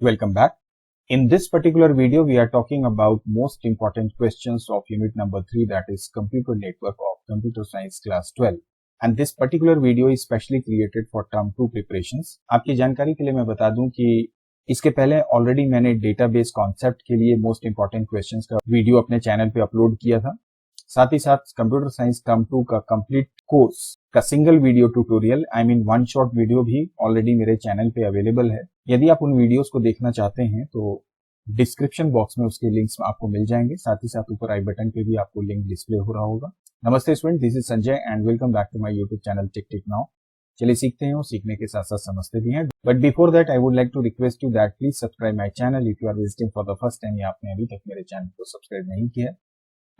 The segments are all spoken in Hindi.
Welcome back. In this particular video, we are talking about most important questions of unit number 3, that is computer network of computer science class 12. And this particular video is specially created for term 2 preparations. आपकी जानकारी के लिए मैं बता दूं कि इसके पहले ऑलरेडी मैंने डेटाबेस कॉन्सेप्ट के लिए मोस्ट इंपॉर्टेंट क्वेश्चंस का वीडियो अपने चैनल पे अपलोड किया था। साथ ही साथ कंप्यूटर साइंस टर्म 2 का कंप्लीट कोर्स का single video tutorial one shot video भी ऑलरेडी मेरे चैनल पे अवेलेबल है। यदि आप उन वीडियोस को देखना चाहते हैं तो डिस्क्रिप्शन बॉक्स में उसके लिंक्स आपको मिल जाएंगे। साथ ही साथ ऊपर आई बटन पे भी आपको लिंक डिस्प्ले हो रहा होगा। नमस्ते student, this is Sanjay and welcome back to my YouTube channel tick tick now. चलिए सीखते हैं और सीखने के साथ साथ समझते भी हैं। But before that I would like to request you that please subscribe my channel if you are visiting for the first time या आपने अभी तक मेरे चैनल को सब्सक्राइब नहीं किया।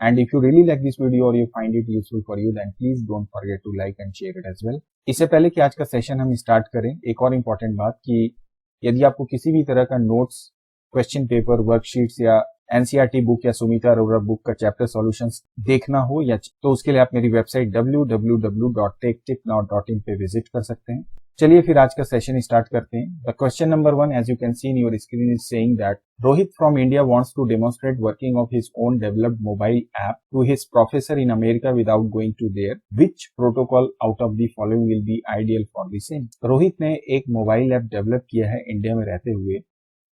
And if you really like this video or you find it useful for you, then please don't forget to like and share it as well. इससे पहले कि आज का सेशन हम स्टार्ट करें, एक और इम्पोर्टेंट बात कि यदि आपको किसी भी तरह का नोट्स, क्वेश्चन पेपर, वर्कशीट्स या एनसीईआरटी बुक या सुमिता अरोरा बुक का चैप्टर सॉल्यूशंस देखना हो या तो उसके लिए आप मेरी वेबसाइट www.techtipnow.in पे विजिट कर सकते हैं। चलिए फिर आज का सेशन स्टार्ट करते हैं। The question number 1, as you can see in your screen, is saying that Rohit from India wants to demonstrate working of his own developed mobile app to his professor in America without going to there. Which protocol out of the following will be ideal for the same? Rohit ने एक मोबाइल ऐप डेवलप किया है इंडिया में रहते हुए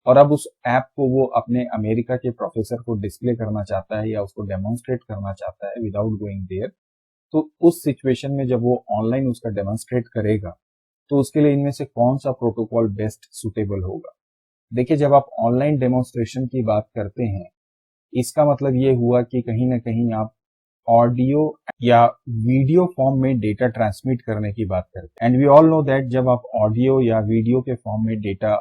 और अब उस ऐप को वो अपने अमेरिका के प्रोफेसर को डिस्प्ले करना चाहता है या उसको डेमोन्स्ट्रेट करना चाहता है विदाउट गोइंग देयर। तो उस सिचुएशन में जब वो ऑनलाइन उसका डेमोन्स्ट्रेट करेगा तो उसके लिए इनमें से कौन सा प्रोटोकॉल बेस्ट सुटेबल होगा? देखिए, जब आप ऑनलाइन डेमोन्स्ट्रेशन की बात करते हैं, इसका मतलब ये हुआ कि कहीं ना कहीं आप ऑडियो या वीडियो फॉर्म में डेटा ट्रांसमिट करने की बात करते हैं। And we all know that जब आप ऑडियो या वीडियो के फॉर्म में डेटा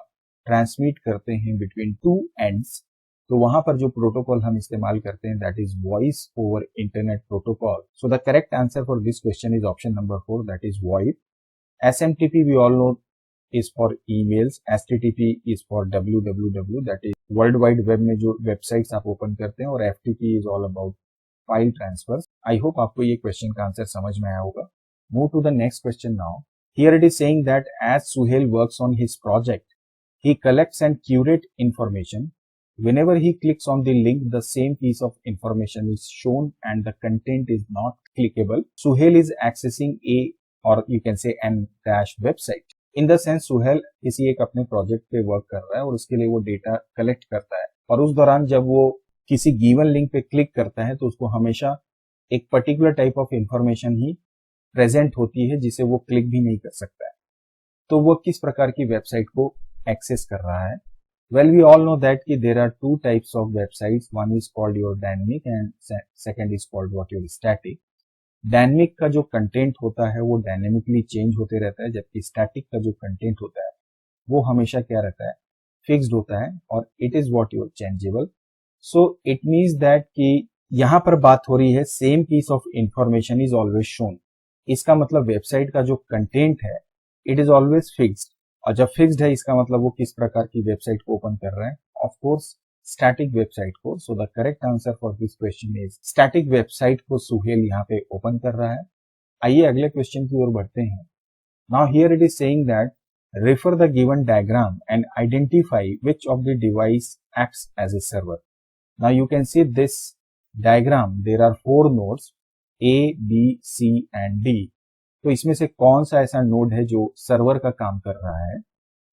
ट्रांसमिट करते हैं बिटवीन टू एंड्स, तो वहां पर जो प्रोटोकॉल हम इस्तेमाल करते हैं that is voice over internet protocol. So the correct answer for this question is option number 4, that is voice. SMTP we all know is for emails, HTTP is for www, that is world wide web में जो वेबसाइट्स आप ओपन करते हैं, और FTP is all about file transfer. I hope आपको ये क्वेश्चन का आंसर समझ में आया होगा। Move to the next question now. Here it is saying that as Suhail works on his project, he collects and curate information. Whenever he clicks on the link, the same piece of information is shown and the content is not clickable. Suhail is accessing a, or you can say an dash website. In the sense Suhail किसी एक अपने प्रोजेक्ट पे वर्क कर रहा है और उसके लिए वो डेटा कलेक्ट करता है, और उस दौरान जब वो किसी गिवन लिंक पे क्लिक करता है तो उसको हमेशा एक particular type of information he present होती है जिसे वो क्लिक भी नहीं कर सकता है। तो वो किस प्रकार की वेबसाइट को एक्सेस कर रहा है? Well we all know that कि there are two types of websites, one is called your dynamic and second is called what your static. Dynamic का जो कंटेंट होता है वो डायनेमिकली चेंज होते रहता है, जबकि स्टैटिक का जो कंटेंट होता है वो हमेशा क्या रहता है, फिक्स्ड होता है, और it is what your changeable. So it means that कि यहां पर बात हो रही है same piece of information is always shown. इसका मतलब वेबसाइट का जो कंटेंट है इट इज ऑलवेज फिक्स्ड, और जब फिक्स्ड है इसका मतलब वो किस प्रकार की वेबसाइट को ओपन कर रहे हैं, ऑफ कोर्स स्टैटिक वेबसाइट को। सो the correct answer for this question is static website को सुहेल यहाँ पे ओपन कर रहा है। आइए अगले क्वेश्चन की ओर बढ़ते हैं। Now here it is saying that refer the given diagram and identify which of the device acts as a server. Now you can see this diagram, there are 4 nodes A, B, C and D. तो इसमें से कौन सा ऐसा नोड है जो सर्वर का काम कर रहा है?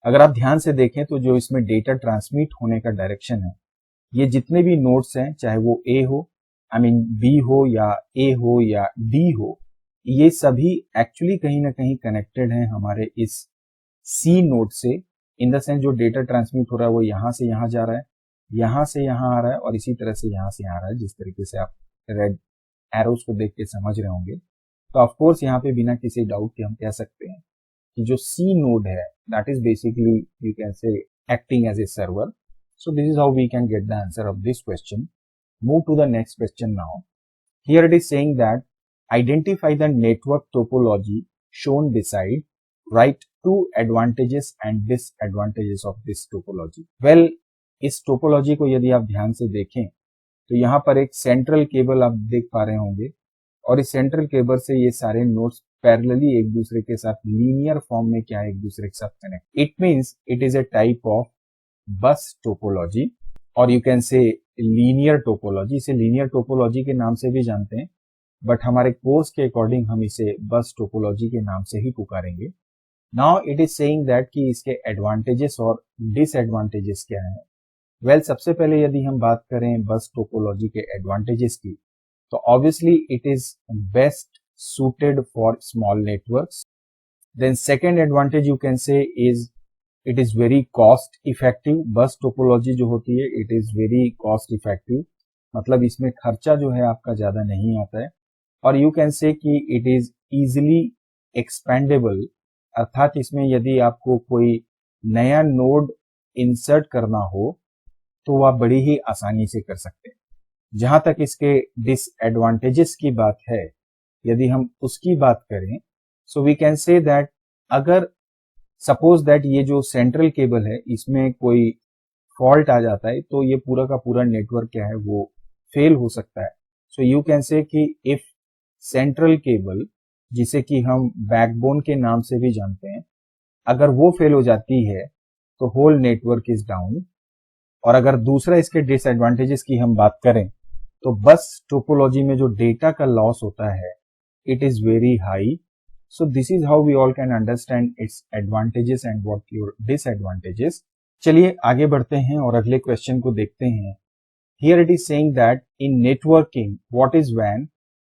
अगर आप ध्यान से देखें तो जो इसमें डेटा ट्रांसमिट होने का डायरेक्शन है, ये जितने भी नोड्स हैं, चाहे वो A हो, B हो या A हो या D हो, ये सभी एक्चुअली कहीं ना कहीं कनेक्टेड हैं हमारे इस सी नोड से। इन द सेंस जो डेटा ट्रांसमिट हो रहा है वो यहां से यहां जा रहा है, यहां से यहां आ रहा है, और इसी तरह से यहां से यहां आ रहा है, जिस तरीके से आप रेड एरोस को देख के समझ रहे होंगे। तो ऑफ कोर्स यहाँ पे बिना किसी डाउट के हम कह सकते हैं कि जो सी नोड है that is basically you can say acting as a server. So this is how we can get the answer of this question. Move to the next question now. Here it is saying that identify the network topology shown beside, write 2 advantages and disadvantages of this topology. Well, इस टोपोलॉजी को यदि आप ध्यान से देखें तो यहाँ पर एक सेंट्रल केबल आप देख पा रहे होंगे, और इस सेंट्रल केबल से ये सारे नोड्स पैरेलली एक दूसरे के साथ लीनियर फॉर्म में क्या है, एक दूसरे के साथ connect. It means it is a type of bus topology, और you can say linear topology. इसे लीनियर टोपोलॉजी के नाम से भी जानते हैं, बट हमारे कोर्स के अकॉर्डिंग हम इसे बस टोपोलॉजी के नाम से ही पुकारेंगे। Now it is saying that कि इसके एडवांटेजेस और डिसएडवांटेजेस क्या हैं। वेल, सबसे पहले यदि हम बात करें बस टोपोलॉजी के एडवांटेजेस की, तो obviously it is best suited for small networks. Then second advantage you can say is it is very cost effective. बस टोपोलॉजी जो होती है it is very cost effective, मतलब इसमें खर्चा जो है आपका ज्यादा नहीं आता है। और you can say कि it is easily expandable, अर्थात इसमें यदि आपको कोई नया नोड इंसर्ट करना हो तो वह बड़ी ही आसानी से कर सकते हैं। जहां तक इसके डिसएडवांटेजेस की बात है, यदि हम उसकी बात करें, so we can say that अगर सपोज दैट ये जो सेंट्रल केबल है इसमें कोई फॉल्ट आ जाता है तो ये पूरा का पूरा नेटवर्क क्या है वो फेल हो सकता है। सो यू कैन से कि इफ सेंट्रल केबल, जिसे कि हम बैकबोन के नाम से भी जानते हैं, अगर वो फेल हो जाती है तो होल नेटवर्क इज डाउन। और अगर दूसरा इसके डिसएडवांटेजेस की हम बात करें तो बस टोपोलॉजी में जो डेटा का लॉस होता है it is very high. So this is how we all can understand its advantages and what your disadvantages. चलिए आगे बढ़ते हैं और अगले क्वेश्चन को देखते हैं। Here it is saying that in networking, what is WAN?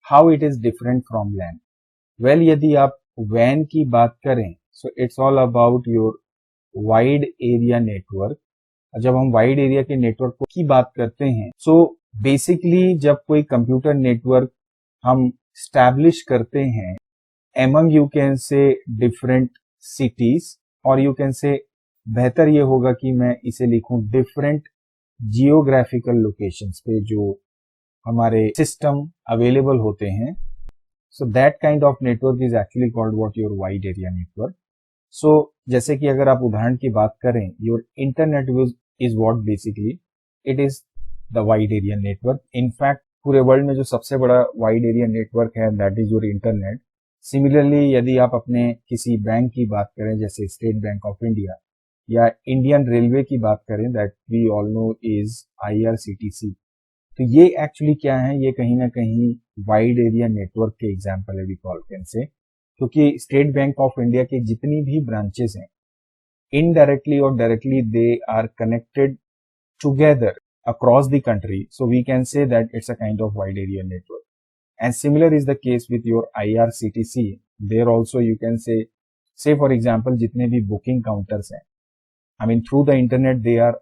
How it is different from LAN? Well, यदि आप WAN की बात करें, so it's all about your wide area network. जब हम वाइड एरिया के नेटवर्क की बात करते हैं, सो बेसिकली जब कोई कंप्यूटर नेटवर्क हम स्टैब्लिश करते हैं एमंग यू कैन से डिफरेंट सिटीज, और यू कैन से बेहतर ये होगा कि मैं इसे लिखूं डिफरेंट जियोग्राफिकल लोकेशंस पे जो हमारे सिस्टम अवेलेबल होते हैं। So that kind of network is actually called what your wide area network. So जैसे कि अगर आप उदाहरण की बात करें, your internet is what basically it is the wide area network. In fact पूरे वर्ल्ड में जो सबसे बड़ा वाइड एरिया नेटवर्क है that is your internet. Similarly यदि आप अपने किसी बैंक की बात करें जैसे स्टेट बैंक ऑफ इंडिया या इंडियन रेलवे की बात करें that we all know is IRCTC, तो ये एक्चुअली क्या है, ये कहीं ना कहीं वाइड एरिया नेटवर्क के एग्जाम्पल है वी कॉल कैन से, क्योंकि स्टेट बैंक ऑफ इंडिया के जितनी भी ब्रांचेस हैं इनडायरेक्टली और directly they are connected together across the country, so we can say that it's a kind of wide area network. And similar is the case with your IRCTC. There also you can say for example जितने भी booking counters हैं, I mean through the internet they are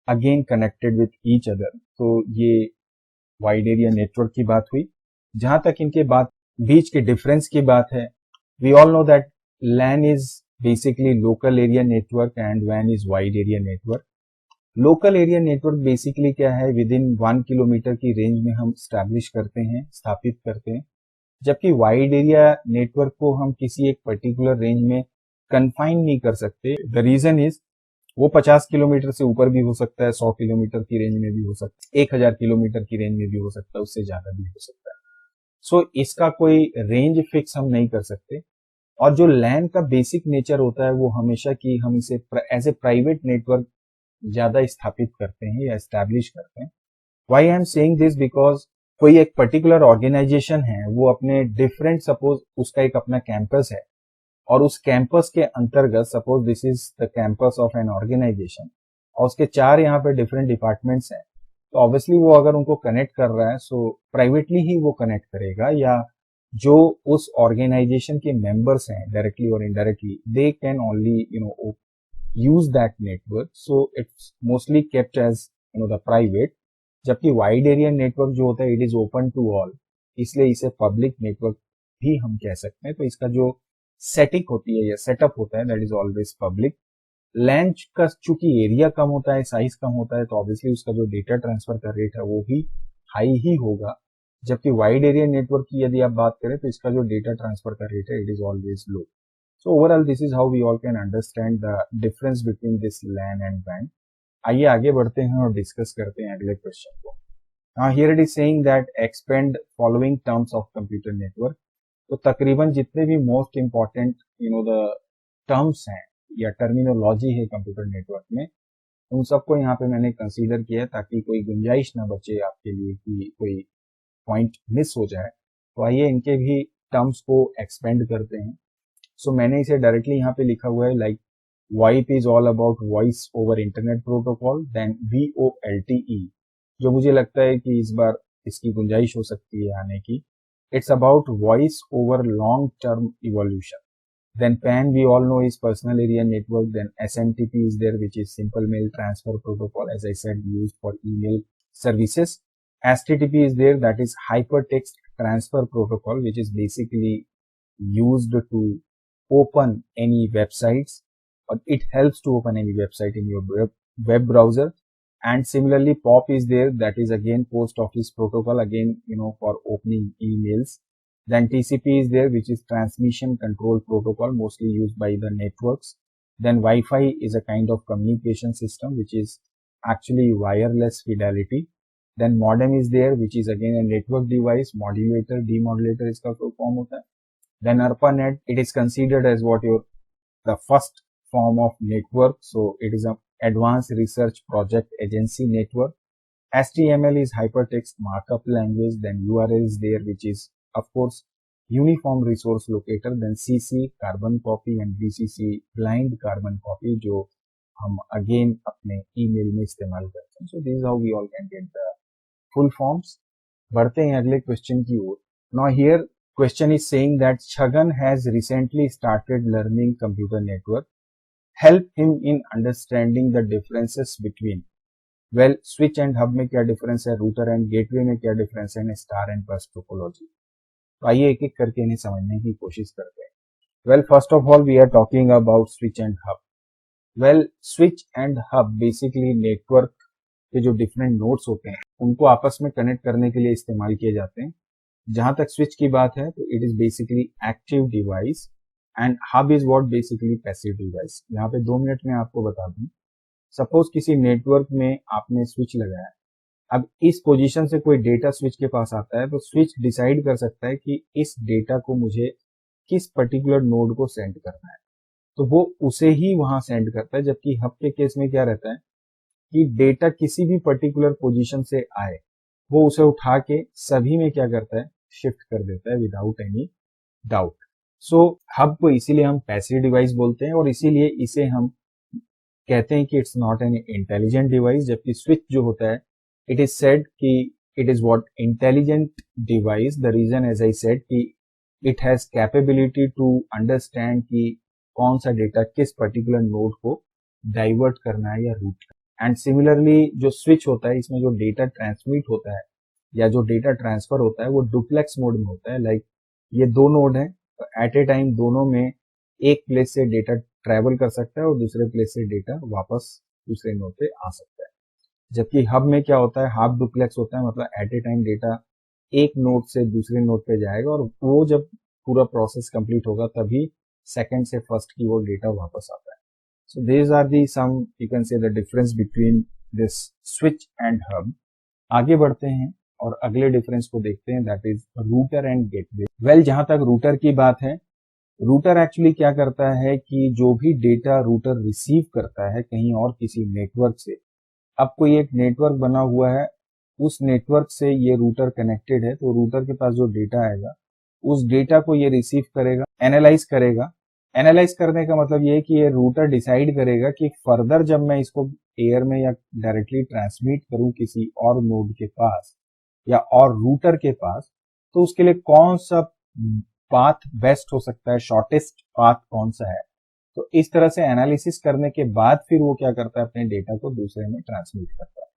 again connected with each other. तो ये wide area network की बात हुई। जहां तक इनके बात बीच के डिफरेंस की बात है, we all know that LAN is basically local area network and WAN is wide area network. Local area network basically क्या है, विद इन 1 किलोमीटर की रेंज में हम स्टैब्लिश करते हैं, स्थापित करते हैं, जबकि वाइड एरिया नेटवर्क को हम किसी एक पर्टिकुलर रेंज में कन्फाइन नहीं कर सकते। द रीजन इज वो 50 किलोमीटर से ऊपर भी हो सकता है, 100 किलोमीटर की रेंज में भी हो सकता है, 1000 किलोमीटर की रेंज में भी हो सकता है, उससे ज्यादा भी हो सकता है। सो इसका कोई रेंज फिक्स हम नहीं कर सकते। और जो लैन का बेसिक नेचर होता है वो हमेशा कि हम इसे एज ए प्राइवेट नेटवर्क ज्यादा स्थापित करते हैं या एस्टैब्लिश करते हैं। Why I am saying this, because कोई एक पर्टिकुलर ऑर्गेनाइजेशन है, वो अपने डिफरेंट, सपोज उसका एक अपना कैंपस है और उस कैंपस के अंतर्गत suppose this is the campus of an organisation और उसके 4 यहाँ पे डिफरेंट डिपार्टमेंट्स हैं, तो ऑब्वियसली वो अगर उनको कनेक्ट कर रहा है सो प्राइवेटली ही वो कनेक्ट करेगा, या जो उस ऑर्गेनाइजेशन के मेंबर्स हैं डायरेक्टली और indirectly they can only use that network, so it's mostly kept as the private। जबकि वाइड एरिया नेटवर्क जो होता है it is open to all, इसलिए इसे पब्लिक नेटवर्क भी हम कह सकते हैं। तो इसका जो सेटिंग होती है या सेटअप होता है दैट इज ऑलवेज पब्लिक। लैन का चूंकि एरिया कम होता है, साइज कम होता है, तो ऑब्वियसली उसका जो डेटा ट्रांसफर का रेट है वो भी हाई ही होगा, जबकि वाइड एरिया नेटवर्क की यदि आप बात करें तो इसका जो डेटा ट्रांसफर का रेट है it is always low. So overall this is how we all can understand the difference between this LAN and WAN। आइए आगे बढ़ते हैं और डिस्कस करते हैं अगले क्वेश्चन को। Now here it is saying that expand following terms of computer network। तो तकरीबन जितने भी मोस्ट इंपॉर्टेंट द टर्म्स हैं या टर्मिनोलॉजी है कंप्यूटर नेटवर्क में, उन सबको यहाँ पे मैंने कंसीडर किया ताकि कोई गुंजाइश ना बचे आपके लिए कि कोई पॉइंट मिस हो जाए। तो आइए इनके भी टर्म्स को एक्सपेंड करते हैं। सो मैंने इसे डायरेक्टली यहाँ पे लिखा हुआ है like VoIP is all about voice over internet protocol, then VoLTE जो मुझे लगता है कि इस बार इसकी गुंजाइश हो सकती है आने की, it's about voice over long term evolution. Then PAN we all know is personal area network. Then SMTP is there, which is simple mail transfer protocol, as I said, used for email services. HTTP is there, that is hypertext transfer protocol, which is basically used to open any websites, or it helps to open any website in your web browser. And similarly, POP is there, that is again post office protocol, again for opening emails. Then TCP is there, which is transmission control protocol, mostly used by the networks. Then Wi-Fi is a kind of communication system, which is actually wireless fidelity. Then modem is there, which is again a network device. Modulator, demodulator इसका full form होता है. Then ARPANET, it is considered as the first form of network. So it is a advanced research project agency network. HTML is hypertext markup language. Then URL is there, which is of course uniform resource locator. Then CC carbon copy and VCC blind carbon copy जो हम again अपने email में इस्तेमाल करते हैं. So this is how we all can get the full forms. बढ़ते हैं अगले क्वेश्चन की ओर. Now here question is saying that Chhagan has recently started learning computer network. Help him in understanding the differences between switch and hub में क्या डिफरेंस है, रूटर एंड गेटवे में क्या डिफरेंस है, स्टार एंड बस टोपोलॉजी. तो आइए एक एक करके इन्हें समझने की कोशिश करते हैं. First of all we are talking about switch and hub. Switch and hub basically network के जो डिफरेंट नोड्स होते हैं उनको आपस में कनेक्ट करने के लिए इस्तेमाल किए जाते हैं. जहां तक स्विच की बात है तो it is basically active device and hub is what basically passive device. यहाँ पे 2 मिनट में आपको बता दूं, सपोज किसी नेटवर्क में आपने स्विच लगाया, अब इस पोजीशन से कोई डेटा स्विच के पास आता है तो स्विच डिसाइड कर सकता है कि इस डेटा को मुझे किस पर्टिकुलर नोड को सेंड करना है, तो वो उसे ही वहां सेंड करता है. जबकि हब के केस में क्या रहता है कि डेटा किसी भी पर्टिकुलर पोजीशन से आए वो उसे उठा के सभी में क्या करता है, शिफ्ट कर देता है विदाउट एनी डाउट. सो हब को इसीलिए हम पैसिव डिवाइस बोलते हैं और इसीलिए इसे हम कहते हैं कि it's not an intelligent device. जबकि स्विच जो होता है इट इज सेड कि it is what intelligent device. The reason as I said कि it has capability to understand कि कौन सा डेटा किस पर्टिकुलर नोड को डाइवर्ट करना है या रूट करना है. एंड सिमिलरली जो स्विच होता है इसमें जो डेटा ट्रांसमिट होता है या जो डेटा ट्रांसफर होता है वो डुप्लेक्स मोड में होता है. लाइक ये 2 नोड है, एट ए टाइम दोनों में एक प्लेस से डेटा ट्रेवल कर सकता है और दूसरे प्लेस से डेटा वापस दूसरे नोड पे आ सकता है. जबकि हब में क्या होता है, हाफ डुप्लेक्स होता है, मतलब एट ए टाइम डेटा एक नोड से दूसरे नोड पे जाएगा और वो जब पूरा प्रोसेस कंप्लीट होगा तभी सेकंड से फर्स्ट की वो डेटा वापस आता है. So this are the some you can say the difference between this switch and hub. आगे बढ़ते हैं और अगले डिफरेंस को देखते हैं, that is router and gateway. जहां तक रूटर की बात है, रूटर एक्चुअली क्या करता है कि जो भी डेटा रूटर रिसीव करता है कहीं और किसी नेटवर्क से, अब कोई एक नेटवर्क बना हुआ है, उस नेटवर्क से ये रूटर कनेक्टेड है, तो रूटर के पास जो डेटा आएगा उस डेटा को ये रिसीव करेगा, एनालाइज करेगा. एनालाइज करने का मतलब ये है कि ये रूटर डिसाइड करेगा कि फर्दर जब मैं इसको एयर में या डायरेक्टली ट्रांसमिट करूं किसी और नोड के पास या और रूटर के पास, तो उसके लिए कौन सा पाथ बेस्ट हो सकता है, शॉर्टेस्ट पाथ कौन सा है. तो इस तरह से एनालिसिस करने के बाद फिर वो क्या करता है, अपने डेटा को दूसरे में ट्रांसमिट करता है.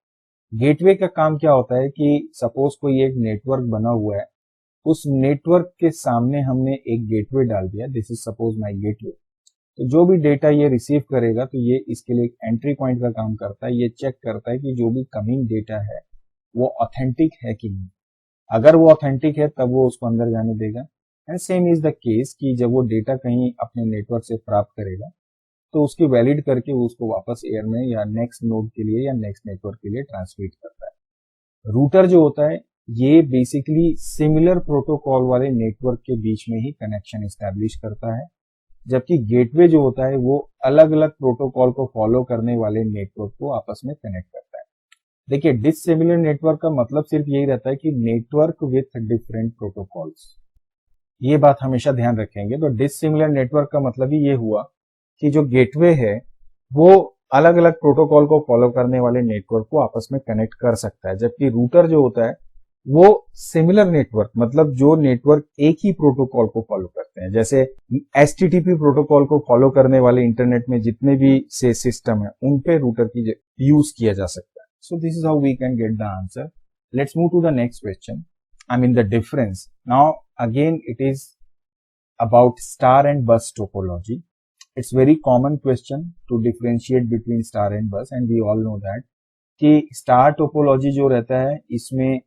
गेटवे का काम क्या होता है कि सपोज कोई एक नेटवर्क बना हुआ है, उस नेटवर्क के सामने हमने एक गेटवे डाल दिया, this is suppose my gateway. तो जो भी डेटा ये रिसीव करेगा तो ये इसके लिए एक एंट्री पॉइंट का काम करता है. ये चेक करता है कि जो भी कमिंग डेटा है वो ऑथेंटिक है कि नहीं. अगर वो ऑथेंटिक है तब वो उसको अंदर जाने देगा. And same is the case कि जब वो डेटा कहीं अपने नेटवर्क से प्राप्त करेगा तो उसकी वैलिड करके वो उसको वापस एयर में या नेक्स्ट नोड के लिए या नेक्स्ट नेटवर्क के लिए ट्रांसमिट करता है. रूटर जो होता है ये बेसिकली सिमिलर प्रोटोकॉल वाले नेटवर्क के बीच में ही कनेक्शन एस्टैब्लिश करता है. जबकि गेटवे जो होता है वो अलग अलग प्रोटोकॉल को फॉलो करने वाले नेटवर्क को आपस में कनेक्ट करता है। देखिए, डिसिमिलर नेटवर्क का मतलब सिर्फ यही रहता है कि नेटवर्क विथ डिफरेंट प्रोटोकॉल्स, ये बात हमेशा ध्यान रखेंगे। तो डिसिमिलर नेटवर्क का मतलब ही ये हुआ कि जो गेटवे है वो अलग अलग प्रोटोकॉल को फॉलो करने वाले नेटवर्क को आपस में कनेक्ट कर सकता है, जबकि रूटर जो होता है वो सिमिलर नेटवर्क, मतलब जो नेटवर्क एक ही प्रोटोकॉल को फॉलो करते हैं, जैसे एचटीटीपी प्रोटोकॉल को फॉलो करने वाले इंटरनेट में जितने भी से सिस्टम है उन पे रूटर की यूज किया जा सकता है। So this is how we can get the answer. Let's move to the next question, I mean the difference. Now again it is about star and bus topology. It's very common question to differentiate between star and bus, and we all know that कि स्टार टोपोलॉजी जो रहता है इसमें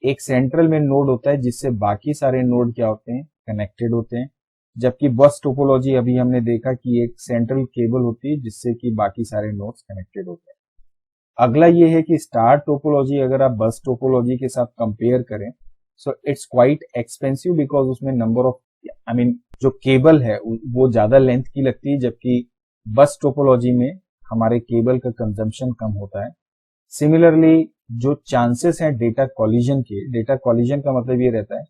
एक सेंट्रल में नोड होता है जिससे बाकी सारे नोड क्या होते हैं, कनेक्टेड होते हैं। जबकि बस टोपोलॉजी अभी हमने देखा कि एक सेंट्रल केबल होती है जिससे कि बाकी सारे नोड्स कनेक्टेड होते हैं। अगला ये है कि स्टार टोपोलॉजी अगर आप बस टोपोलॉजी के साथ कंपेयर करें, so it's quite expensive because उसमें नंबर ऑफ जो केबल है वो ज्यादा लेंथ की लगती है, जबकि बस टोपोलॉजी में हमारे केबल का कंजम्पशन कम होता है। सिमिलरली जो चांसेस हैं डेटा कॉलिजन के, डेटा कॉलिजन का मतलब ये रहता है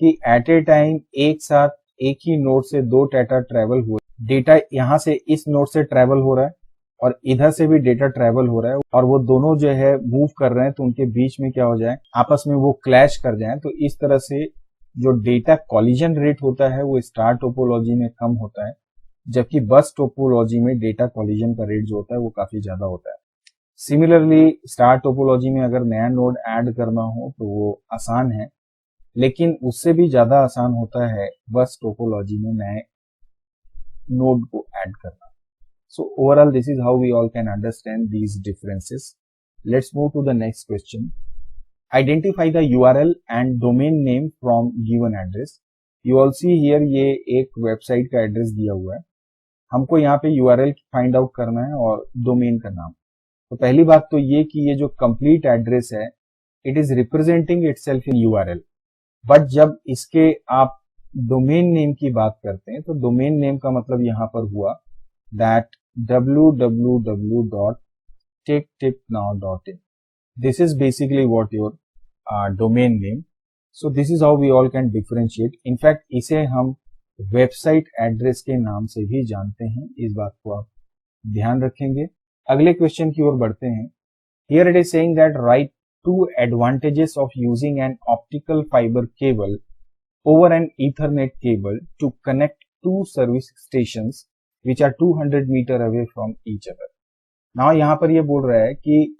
कि एट ए टाइम एक साथ एक ही नोड से दो डेटा ट्रेवल हुए, डेटा यहाँ से इस नोड से ट्रेवल हो रहा है और इधर से भी डेटा ट्रेवल हो रहा है और वो दोनों जो है मूव कर रहे हैं, तो उनके बीच में क्या हो जाए, आपस में वो क्लैश कर जाए। तो इस तरह से जो डेटा कॉलिजन रेट होता है वो स्टार टोपोलॉजी में कम होता है, जबकि बस टोपोलॉजी में डेटा कॉलिजन का रेट जो होता है वो काफी ज्यादा होता है। सिमिलरली स्टार टोपोलॉजी में अगर नया नोड ऐड करना हो तो वो आसान है, लेकिन उससे भी ज्यादा आसान होता है बस टोपोलॉजी में नए नोड को ऐड करना। So overall, this is how we all can understand these differences. Let's move to the next question. Identify the URL and domain name from given address. You all see here ये एक वेबसाइट का एड्रेस दिया हुआ है, हमको यहाँ पे URL फाइंड आउट करना है और डोमेन का नाम। तो पहली बात तो ये कि ये जो कंप्लीट एड्रेस है it is representing itself in URL, but जब इसके आप डोमेन नेम की बात करते हैं तो डोमेन नेम का मतलब यहाँ पर हुआ that www.techtipnow.in. This is basically what your domain name. So this is how we all can differentiate. In fact, इसे हम वेबसाइट एड्रेस के नाम से भी जानते हैं, इस बात को आप ध्यान रखेंगे। अगले क्वेश्चन की ओर बढ़ते हैं। Here it is saying that write two advantages of using an optical fiber cable over an Ethernet cable to connect two service stations which are 200 meter away from each other. Now यहाँ पर ये बोल रहा है कि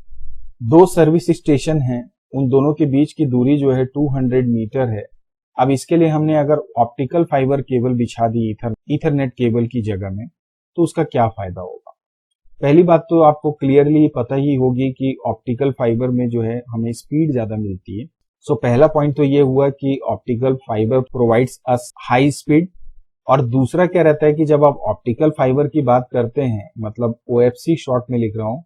दो सर्विस स्टेशन हैं, उन दोनों के बीच की दूरी जो है 200 मीटर है। अब इसके लिए हमने अगर ऑप्टिकल फाइबर केबल बिछा दी ईथरनेट केबल की जगह में, तो उसका क्या फायदा होगा। पहली बात तो आपको क्लियरली पता ही होगी कि ऑप्टिकल फाइबर में जो है हमें स्पीड ज्यादा मिलती है। सो पहला पॉइंट तो ये हुआ कि optical fibre provides us high speed, और दूसरा क्या रहता है कि जब आप ऑप्टिकल फाइबर की बात करते हैं, मतलब OFC शॉर्ट में लिख रहा हूं,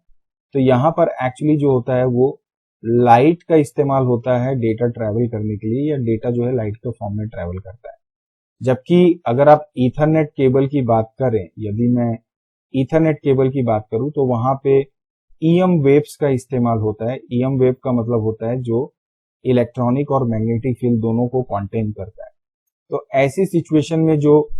तो यहाँ पर एक्चुअली जो होता है वो लाइट का इस्तेमाल होता है डेटा ट्रैवल करने के लिए, या डेटा जो है लाइट के फॉर्म में ट्रैवल करता है। जबकि अगर आप ईथरनेट केबल की बात करें, यदि मैं ईथरनेट केबल की बात करूं तो वहां पे EM वेव्स का इस्तेमाल होता है। EM वेव का मतलब होता है जो इलेक्ट्रॉनिक और मैग्नेटिक फील्ड दोनों को कॉन्टेन करता है। तो ऐसी सिचुएशन में जो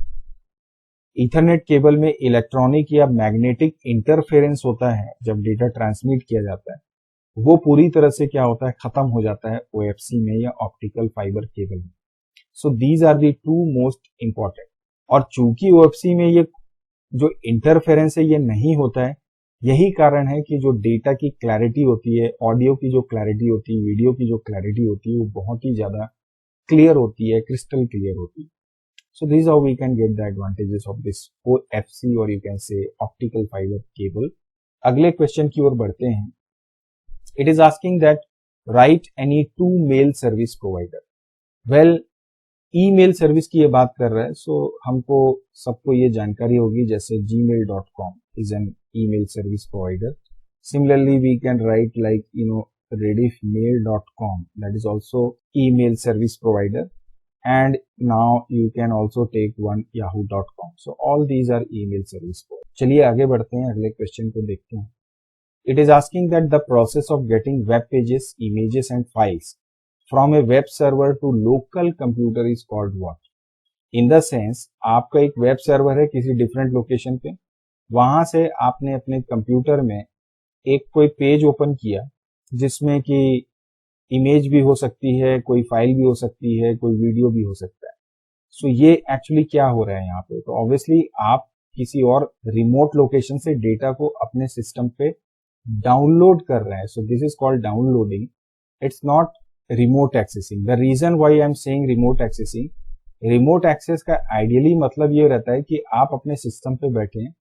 ईथरनेट केबल में इलेक्ट्रॉनिक या मैग्नेटिक इंटरफेरेंस होता है जब डेटा ट्रांसमिट किया जाता है, वो पूरी तरह से क्या होता है, खत्म हो जाता है OFC में या ऑप्टिकल फाइबर केबल में। So these are the two most important. और चूंकि OFC में ये जो इंटरफेरेंस है ये नहीं होता है, यही कारण है कि जो डेटा की क्लैरिटी होती है, ऑडियो की जो क्लैरिटी होती है, वीडियो की जो क्लैरिटी होती है, वो बहुत ही ज्यादा क्लियर होती है, क्रिस्टल क्लियर होती है। So this is how we can get the advantages of this OFC or you can say optical fiber cable. अगले क्वेश्चन की ओर बढ़ते हैं। It is asking that write any two mail service provider. Well, email service की ये बात कर रहा है, सो हमको सबको ये जानकारी होगी, जैसे gmail.com is an email service provider. Similarly, we can write like rediffmail.com, that is also email service provider. and now you can also take one yahoo.com. So all these are email service port. चलिए आगे बढ़ते हैं, अगले क्वेश्चन को देखते हैं. It is asking that the process of getting web pages, images and files from a web server to local computer is called what? In the sense, आपका एक वेब सर्वर है किसी डिफरेंट लोकेशन पे, वहां से आपने अपने कंप्यूटर में एक कोई पेज ओपन किया जिसमें कि इमेज भी हो सकती है, कोई फाइल भी हो सकती है, कोई वीडियो भी हो सकता है. सो ये एक्चुअली क्या हो रहा है यहाँ पे? तो ऑब्वियसली आप किसी और रिमोट लोकेशन से डेटा को अपने सिस्टम पे डाउनलोड कर रहे हैं. So this is called downloading. It's not remote accessing. The reason why I am saying remote accessing, remote access का आइडियली मतलब ये रहता है कि आप अपने सिस्टम पे बैठे हैं,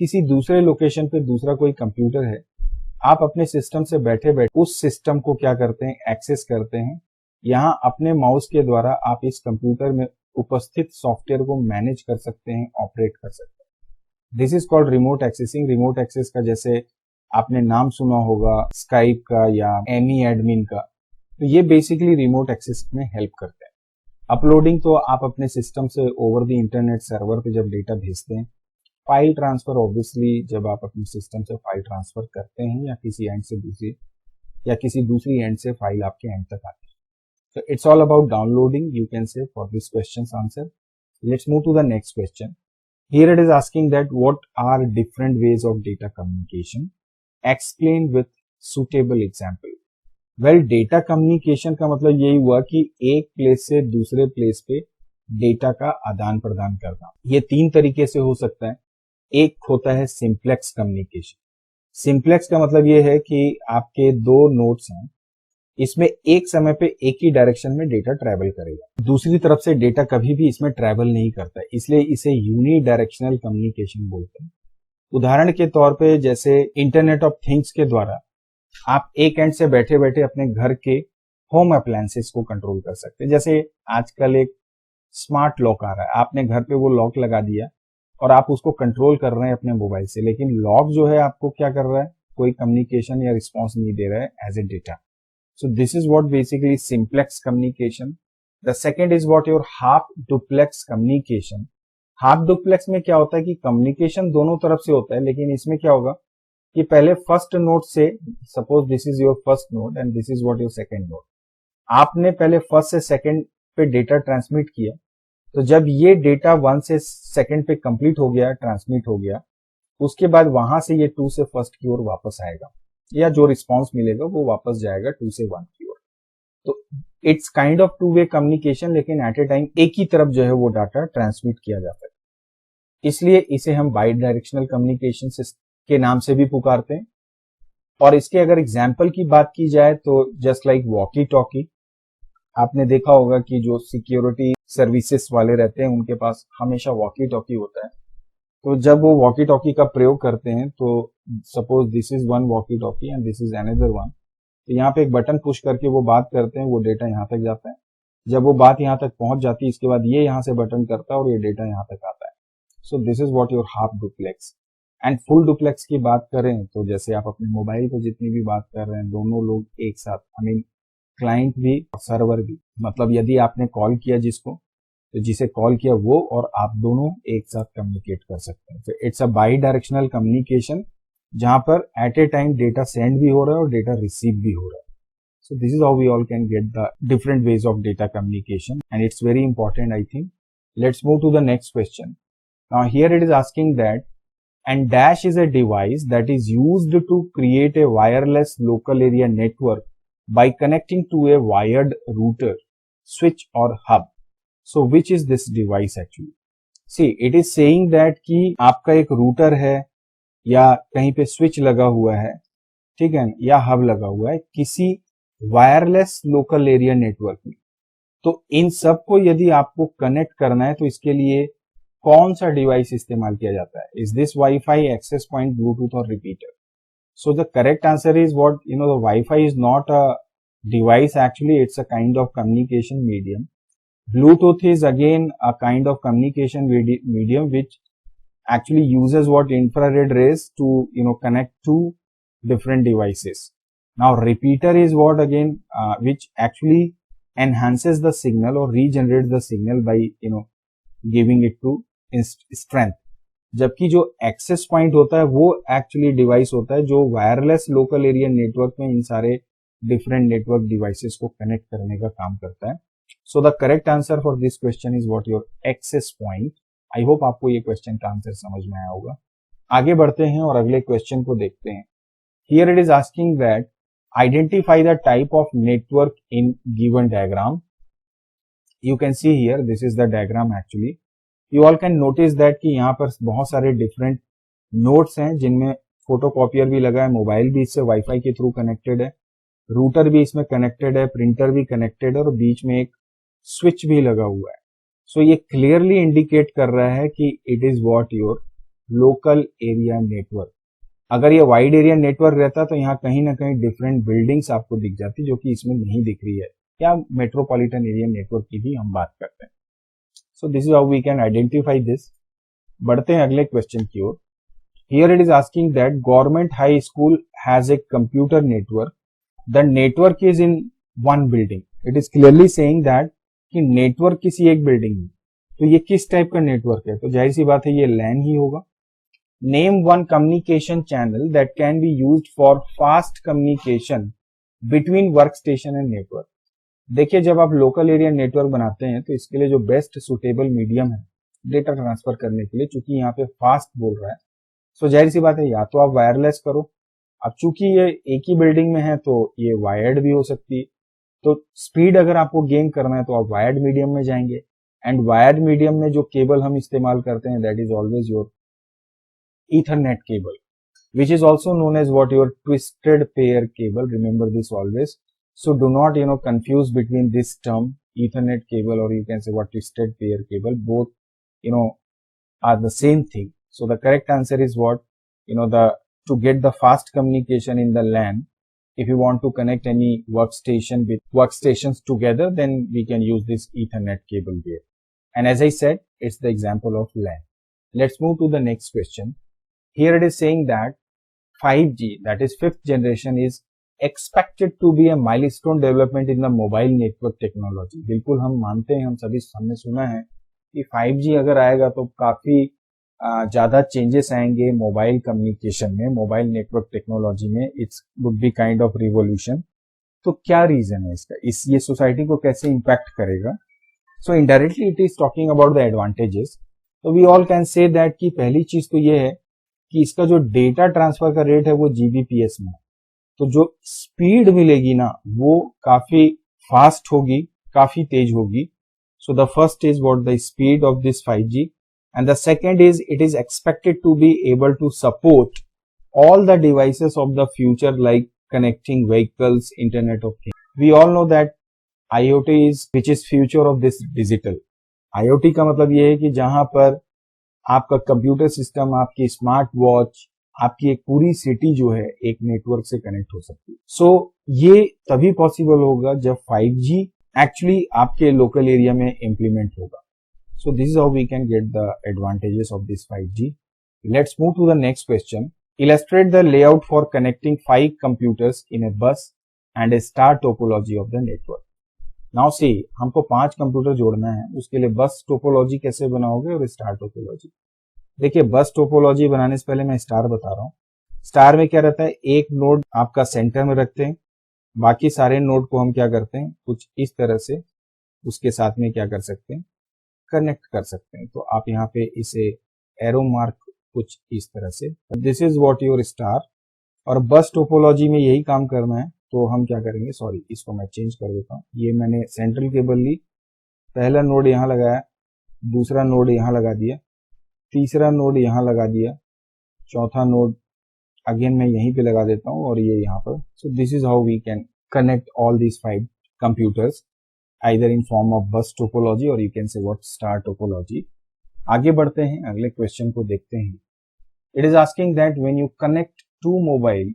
किसी दूसरे लोकेशन पे दूसरा कोई कंप्यूटर है, आप अपने सिस्टम से बैठे बैठे उस सिस्टम को क्या करते हैं, एक्सेस करते हैं. यहाँ अपने माउस के द्वारा आप इस कंप्यूटर में उपस्थित सॉफ्टवेयर को मैनेज कर सकते हैं, ऑपरेट कर सकते हैं. This is called remote accessing. Remote access का जैसे आपने नाम सुना होगा स्काइप का या एमी एडमिन का, तो ये बेसिकली रिमोट एक्सेस में हेल्प करते हैं. अपलोडिंग तो आप अपने सिस्टम से ओवर द इंटरनेट सर्वर पे जब डेटा भेजते हैं. फाइल ट्रांसफर ऑब्वियसली जब आप अपने सिस्टम से फाइल ट्रांसफर करते हैं या किसी एंड से दूसरी या किसी दूसरी एंड से फाइल आपके एंड तक आती है. So it's all about downloading, you can say, for this question's answer. Let's move to the next question. Here it is asking that what are different ways of data communication? Explain with suitable example. Well, data communication का मतलब यही हुआ कि एक प्लेस से दूसरे प्लेस पे डेटा का आदान प्रदान करना. ये तीन तरीके से हो सकता है. एक होता है सिंप्लेक्स कम्युनिकेशन. सिंप्लेक्स का मतलब ये है कि आपके दो नोड्स हैं, इसमें एक समय पे एक ही डायरेक्शन में डेटा ट्रैवल करेगा, दूसरी तरफ से डेटा कभी भी इसमें ट्रैवल नहीं करता है, इसलिए इसे यूनी डायरेक्शनल कम्युनिकेशन बोलते हैं. उदाहरण के तौर पे जैसे इंटरनेट ऑफ थिंग्स के द्वारा आप एक एंड से बैठे बैठे अपने घर के होम अप्लायंसेस को कंट्रोल कर सकते हैं. जैसे आजकल एक स्मार्ट लॉक आ रहा है, आपने घर पे वो लॉक लगा दिया और आप उसको कंट्रोल कर रहे हैं अपने मोबाइल से, लेकिन लॉक जो है आपको क्या कर रहा है, कोई कम्युनिकेशन या रिस्पॉन्स नहीं दे रहा है as a data. So this is what basically simplex communication. The second is what your half duplex communication. Half duplex में क्या होता है कि communication दोनों तरफ से होता है, लेकिन इसमें क्या होगा कि पहले फर्स्ट नोड से, suppose this is your first node and this is what your second node, आपने पहले फर्स्ट से सेकंड पे डेटा ट्रांसमिट किया, तो जब ये डेटा 1 से सेकंड पे कंप्लीट हो गया, ट्रांसमिट हो गया, उसके बाद वहां से ये 2 से फर्स्ट की ओर वापस आएगा, या जो रिस्पांस मिलेगा वो वापस जाएगा 2 से 1 की ओर. तो it's kind of two way communication, लेकिन एट ए टाइम एक ही तरफ जो है वो डाटा ट्रांसमिट किया जाता है, इसलिए इसे हम बाई डायरेक्शनल कम्युनिकेशन के नाम से भी पुकारते हैं. और इसके अगर एग्जाम्पल की बात की जाए तो जस्ट लाइक वॉकी टॉकी, आपने देखा होगा कि जो सिक्योरिटी सर्विसेज वाले रहते हैं उनके पास हमेशा वॉकी टॉकी होता है. तो जब वो वॉकी टॉकी का प्रयोग करते हैं, तो suppose this is one walkie talkie and this is another one, तो यहाँ पे एक बटन पुश करके वो बात करते हैं, वो डेटा यहाँ तक जाता है. जब वो बात यहाँ तक पहुंच जाती है, इसके बाद ये यहाँ से बटन करता है और ये डेटा यहाँ तक आता है. So this is what your half duplex. And full duplex की बात करें तो जैसे आप अपने मोबाइल पे जितनी भी बात कर रहे हैं, दोनों लोग एक साथ, आई मीन क्लाइंट भी और सर्वर भी, मतलब यदि आपने कॉल किया जिसको, तो जिसे कॉल किया वो और आप दोनों एक साथ कम्युनिकेट कर सकते हैं. तो it's a bidirectional communication, जहां पर at a time data send भी हो रहा है और डेटा रिसीव भी हो रहा है. So this is how we all can get the different ways of data communication and it's very important, I think. Let's move to the next question. Now here it is asking that and dash is a device that is used to create a wireless local area network by connecting to a wired router, switch or hub. So which is this device actually? See, it is saying that कि आपका एक router है या कहीं पे switch लगा हुआ है, ठीक है, या hub लगा हुआ है किसी wireless local area network में. तो इन सब को यदि आपको कनेक्ट करना है तो इसके लिए कौन सा डिवाइस इस्तेमाल किया जाता है? Is this wifi, access point, Bluetooth और repeater? So the correct answer is what you know, the wifi is not a device, actually it's a kind of communication medium. Bluetooth is again a kind of communication medium which actually uses what infrared rays to connect to different devices. Now repeater is what again which actually enhances the signal or regenerates the signal by giving it to strength. जबकि जो एक्सेस पॉइंट होता है वो एक्चुअली डिवाइस होता है जो वायरलेस लोकल एरिया नेटवर्क में इन सारे डिफरेंट नेटवर्क डिवाइसेस को कनेक्ट करने का काम करता है. So the correct answer for this question is what your access point. I hope आपको ये क्वेश्चन का आंसर समझ में आया होगा. आगे बढ़ते हैं और अगले क्वेश्चन को देखते हैं. Here it is asking that identify the type of network in given diagram. You can see here this is the diagram. Actually you all can notice that कि यहाँ पर बहुत सारे डिफरेंट नोड्स हैं जिनमें फोटोकॉपियर भी लगा है, मोबाइल भी इससे वाईफाई के थ्रू कनेक्टेड है, रूटर भी इसमें कनेक्टेड है, प्रिंटर भी कनेक्टेड है और बीच में एक स्विच भी लगा हुआ है. सो ये क्लियरली इंडिकेट कर रहा है कि it is what your local area network. अगर ये वाइड एरिया नेटवर्क रहता तो यहाँ कहीं ना कहीं डिफरेंट बिल्डिंग्स आपको दिख जाती जो कि इसमें नहीं दिख रही है. या मेट्रोपॉलिटन एरिया नेटवर्क की भी हम बात करते हैं. So this is how we can identify this. बढ़ते हैं अगले क्वेश्चन की ओर. Here it is asking that government high school has a computer network. The network is in one building. It is clearly saying that कि नेटवर्क किसी एक बिल्डिंग में. तो ये किस टाइप का नेटवर्क है? तो जाहिर सी बात है ये लैन ही होगा. Name one communication channel that can be used for fast communication between work station and network. देखिए जब आप लोकल एरिया नेटवर्क बनाते हैं तो इसके लिए जो बेस्ट सुटेबल मीडियम है डेटा ट्रांसफर करने के लिए, चूंकि यहाँ पे फास्ट बोल रहा है, सो जाहिर सी बात है या तो आप वायरलेस करो. अब चूंकि ये एक ही बिल्डिंग में है तो ये वायर्ड भी हो सकती है. तो स्पीड अगर आपको गेन करना है तो आप वायर्ड मीडियम में जाएंगे. एंड वायर्ड मीडियम में जो केबल हम इस्तेमाल करते हैं that is always your Ethernet cable, which is also known as what your twisted pair cable. Remember this always. So do not confuse between this term Ethernet cable or you can say what twisted pair cable. Both are the same thing. So the correct answer is what to get the fast communication in the LAN. If you want to connect any workstation with workstations together, then we can use this Ethernet cable there. And as I said, it's the example of LAN. Let's move to the next question. Here it is saying that 5G, that is fifth generation, is expected to be a milestone development in the mobile network technology. बिल्कुल हम मानते हैं, हम सभी हमने सुना है कि 5G अगर आएगा तो काफी ज्यादा चेंजेस आएंगे मोबाइल कम्युनिकेशन में, मोबाइल नेटवर्क टेक्नोलॉजी में. It's would be kind of revolution. तो क्या रीजन है इसका? ये सोसाइटी को कैसे इम्पैक्ट करेगा? So indirectly it is talking about the advantages. तो we all can say that कि पहली चीज तो ये है कि इसका जो डेटा ट्रांसफर का रेट है वो जीबीपीएस में. तो जो स्पीड मिलेगी ना वो काफी फास्ट होगी, काफी तेज होगी. So the first is what the speed of this 5G and the second is it is expected to be able to support all the devices of the future like connecting vehicles, internet of things. We all know that IoT is which is future of this digital. IoT का मतलब ये है कि जहां पर आपका कंप्यूटर सिस्टम, आपकी स्मार्ट वॉच, आपकी एक पूरी सिटी जो है एक नेटवर्क से कनेक्ट हो सकती है. सो ये तभी पॉसिबल होगा जब 5G एक्चुअली आपके लोकल एरिया में इम्प्लीमेंट होगा. So this is how we can get the advantages of this 5G. Let's move to the next question. Illustrate the layout for connecting 5 computers in a bus and a star topology of the network. Now see, हमको 5 कंप्यूटर जोड़ना है, उसके लिए बस टोपोलॉजी कैसे बनाओगे और स्टार टोपोलॉजी. देखिए बस टोपोलॉजी बनाने से पहले मैं स्टार बता रहा हूँ. स्टार में क्या रहता है, एक नोड आपका सेंटर में रखते हैं, बाकी सारे नोड को हम क्या करते हैं कुछ इस तरह से उसके साथ में क्या कर सकते हैं, कनेक्ट कर सकते हैं. तो आप यहाँ पे इसे एरो मार्क कुछ इस तरह से. This is what your star. और बस टोपोलॉजी में यही काम करना है. तो हम क्या करेंगे, सॉरी इसको मैं चेंज कर देता हूँ. ये मैंने सेंट्रल केबल ली, पहला नोड यहाँ लगाया, दूसरा नोड यहाँ लगा दिया, तीसरा नोड यहाँ लगा दिया, चौथा नोड अगेन मैं यहीं पे लगा देता हूँ और ये यहाँ पर. So this is how we can connect all these 5 computers either in form of bus topology और you can say what star topology. आगे बढ़ते हैं, अगले क्वेश्चन को देखते हैं. It is asking that when you connect 2 mobile